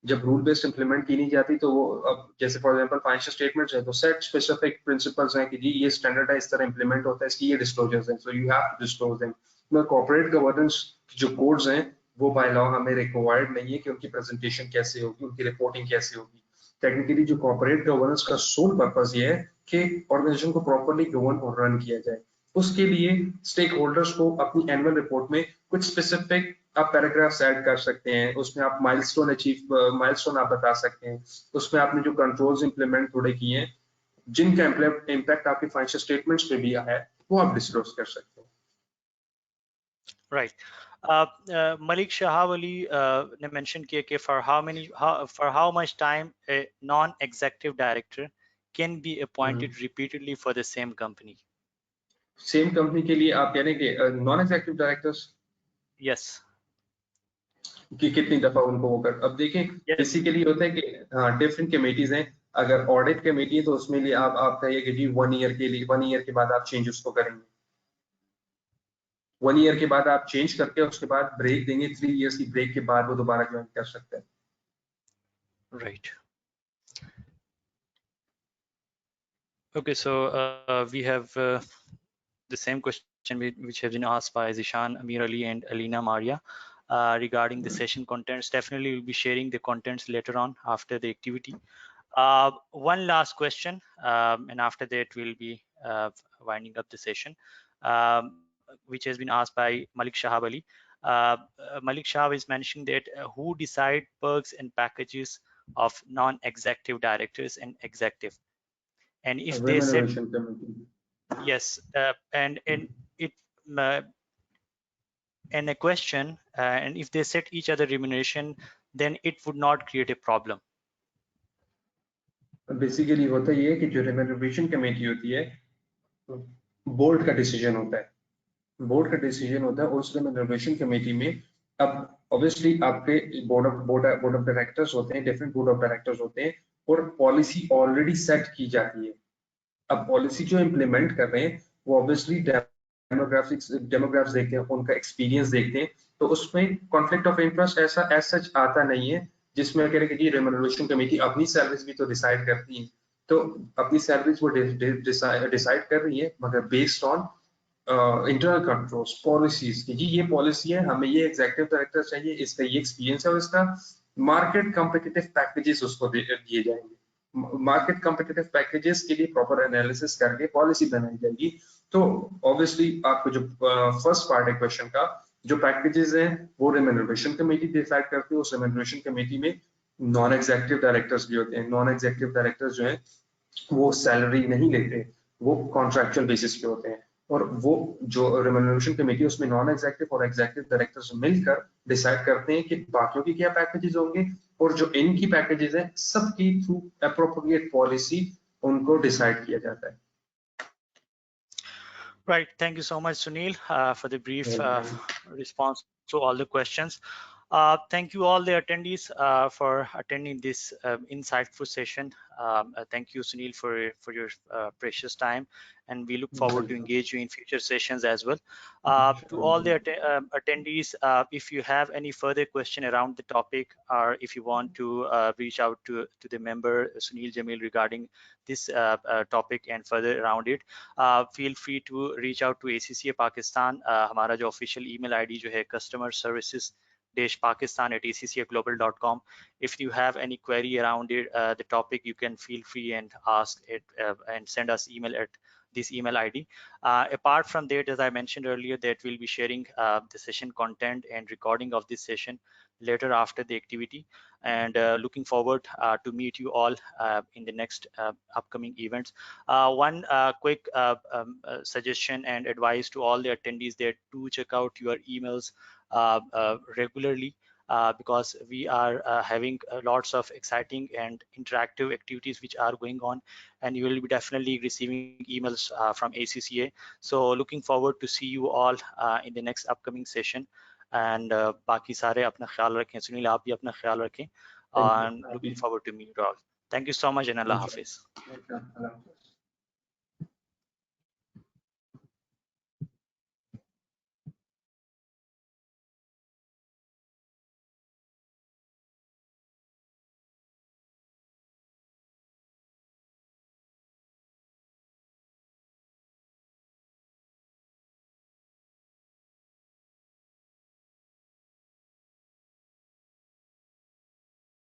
जब रूल बेस्ड इम्प्लीमेंट की नहीं जाती तो वो, अब जैसे फॉर एग्जांपल फाइनेंशियल स्टेटमेंट्स है तो सेट स्पेसिफिक प्रिंसिपल्स हैं कि जी ये स्टैंडर्ड है, इस तरह इम्प्लीमेंट होता है, इसकी ये डिस्क्लोजर्स हैं, so you have to disclose them. Corporate governance जो कोड्स हैं वो बाय लॉ हमें रिक्वायर्ड नहीं है कि उनकी प्रेजेंटेशन कैसे होगी, उनकी रिपोर्टिंग कैसे होगी। टेक्निकली जो कॉर्पोरेट गवर्नेंस का सोल पर्पस ये है कि ऑर्गेनाइजेशन को प्रॉपर्ली गवर्न और रन किया जाए। उसके लिए स्टेक होल्डर्स को अपनी एनुअल रिपोर्ट में कुछ स्पेसिफिक आप पैराग्राफ्स ऐड कर सकते हैं, उसमें आप माइलस्टोन आप बता सकते हैं, उसमें आपने जो कंट्रोल्स इंप्लीमेंट थोड़े किए हैं जिनका इम्पैक्ट आपके फाइनेंशियल स्टेटमेंट्स पे भी आया है वो आप डिस्क्लोज कर सकते हैं। Right. Malik Shahab Ali ने mention किया कि for how much time a non-executive director can be appointed repeatedly for the same company? Same company के लिए आप कह रहे हैं कि नॉन एग्जीक्यूटिव डायरेक्टर्स Yes. कि कितनी दफा उनको वो कर। अब देखें बेसिकली होता है कि हाँ डिफरेंट कमेटीज हैं। अगर ऑडिट कमेटी है तो उसमें लिए आप कहिए कि जी 1 ईयर के बाद आप चेंज उसको करेंगे। 1 ईयर के बाद आप चेंज करके उसके बाद ब्रेक देंगे, 3 इयर्स की ब्रेक के बाद वो दोबारा ज्वाइन कर सकते हैं. Right. Okay, so we have the same question which has been asked by Zishan, Amir Ali, and Alina Maria regarding the session contents. Definitely, we'll be sharing the contents later on after the activity. One last question, and after that, we'll be winding up the session, which has been asked by Malik Shahab Ali. Malik Shahab is mentioning that who decide perks and packages of non-executive directors and executive, and if they said Remuneration committee. yes, and it and a question, and if they set each other remuneration, then it would not create a problem. Basically होता ये है कि जो remuneration committee होती है board का decision होता है, बोर्ड का डिसीजन होता है. उस रेम्यूनरेशन कमेटी में अब ऑब्वियसली आपके बोर्ड ऑफ डायरेक्टर्स होते हैं, डिफरेंट बोर्ड ऑफ डायरेक्टर्स होते हैं, और पॉलिसी ऑलरेडी सेट की जाती है. अब पॉलिसी जो इम्प्लीमेंट कर रहे हैं वो ऑब्वियसली डेमोग्राफ्स देखते हैं, उनका एक्सपीरियंस देखते हैं, तो उसमें कॉन्फ्लिक्ट ऑफ इंटरेस्ट ऐसा एज सच आता नहीं है जिसमें कह रहे कि रेम्यूनरेशन कमेटी अपनी सैलरीज भी तो डिसाइड करती है, तो अपनी सैलरीज वो डिसाइड कर रही है मगर based on internal controls policies की. ये पॉलिसी है, हमें ये एग्जीक्यूटिव डायरेक्टर चाहिए, इसका ये एक्सपीरियंस है, और इसका मार्केट कॉम्पिटिटिव पैकेजेस उसको दिए जाएंगे. मार्केट कॉम्पिटिटिव पैकेजेस के लिए प्रॉपर एनालिसिस करके पॉलिसी बनाई जाएगी. तो ऑब्वियसली आपको जो फर्स्ट पार्ट है क्वेश्चन का, जो पैकेजेस हैं वो रेम्यूनरेशन कमेटी डिसाइड करती है. उस रेम्यूनरेशन कमेटी में नॉन एग्जीक्यूटिव डायरेक्टर्स भी होते हैं. नॉन एग्जीक्यूटिव डायरेक्टर्स जो हैं वो सैलरी नहीं लेते, वो कॉन्ट्रैक्चुअल बेसिस पे होते हैं, और वो जो रेम्यूनरेशन कमेटी उसमें नॉन एग्जीक्यूटिव और एग्जीक्यूटिव डायरेक्टर्स मिलकर डिसाइड करते हैं कि बाकियों की क्या पैकेजेस होंगे, और जो इनकी पैकेजेस हैं सबकी थ्रू एप्रोप्रिएट पॉलिसी उनको डिसाइड किया जाता है. Right. Thank you so much, Sunil, for the brief response to all the questions. Thank you all the attendees for attending this insightful session. Thank you, Sunil, for your precious time, and we look forward to engage you in future sessions as well. To all the attendees, if you have any further question around the topic, or if you want to reach out to the member Sunil Jamil regarding this topic and further around it, feel free to reach out to ACCA Pakistan. हमारा जो official email ID जो है customer services pakistan@accaglobal.com. If you have any query around it, the topic, you can feel free and ask it and send us email at this email ID. Apart from that, as I mentioned earlier, that we'll be sharing the session content and recording of this session later after the activity, and looking forward to meet you all in the next upcoming events. One quick suggestion and advice to all the attendees that do check out your emails regularly, because we are having lots of exciting and interactive activities which are going on, and you will be definitely receiving emails from ACCA. So looking forward to see you all in the next upcoming session, and बाकी सारे अपना ख्याल रखें. सुनील, आप भी अपना ख्याल रखें, and looking forward to meet you all. Thank you so much, and Allah Hafiz.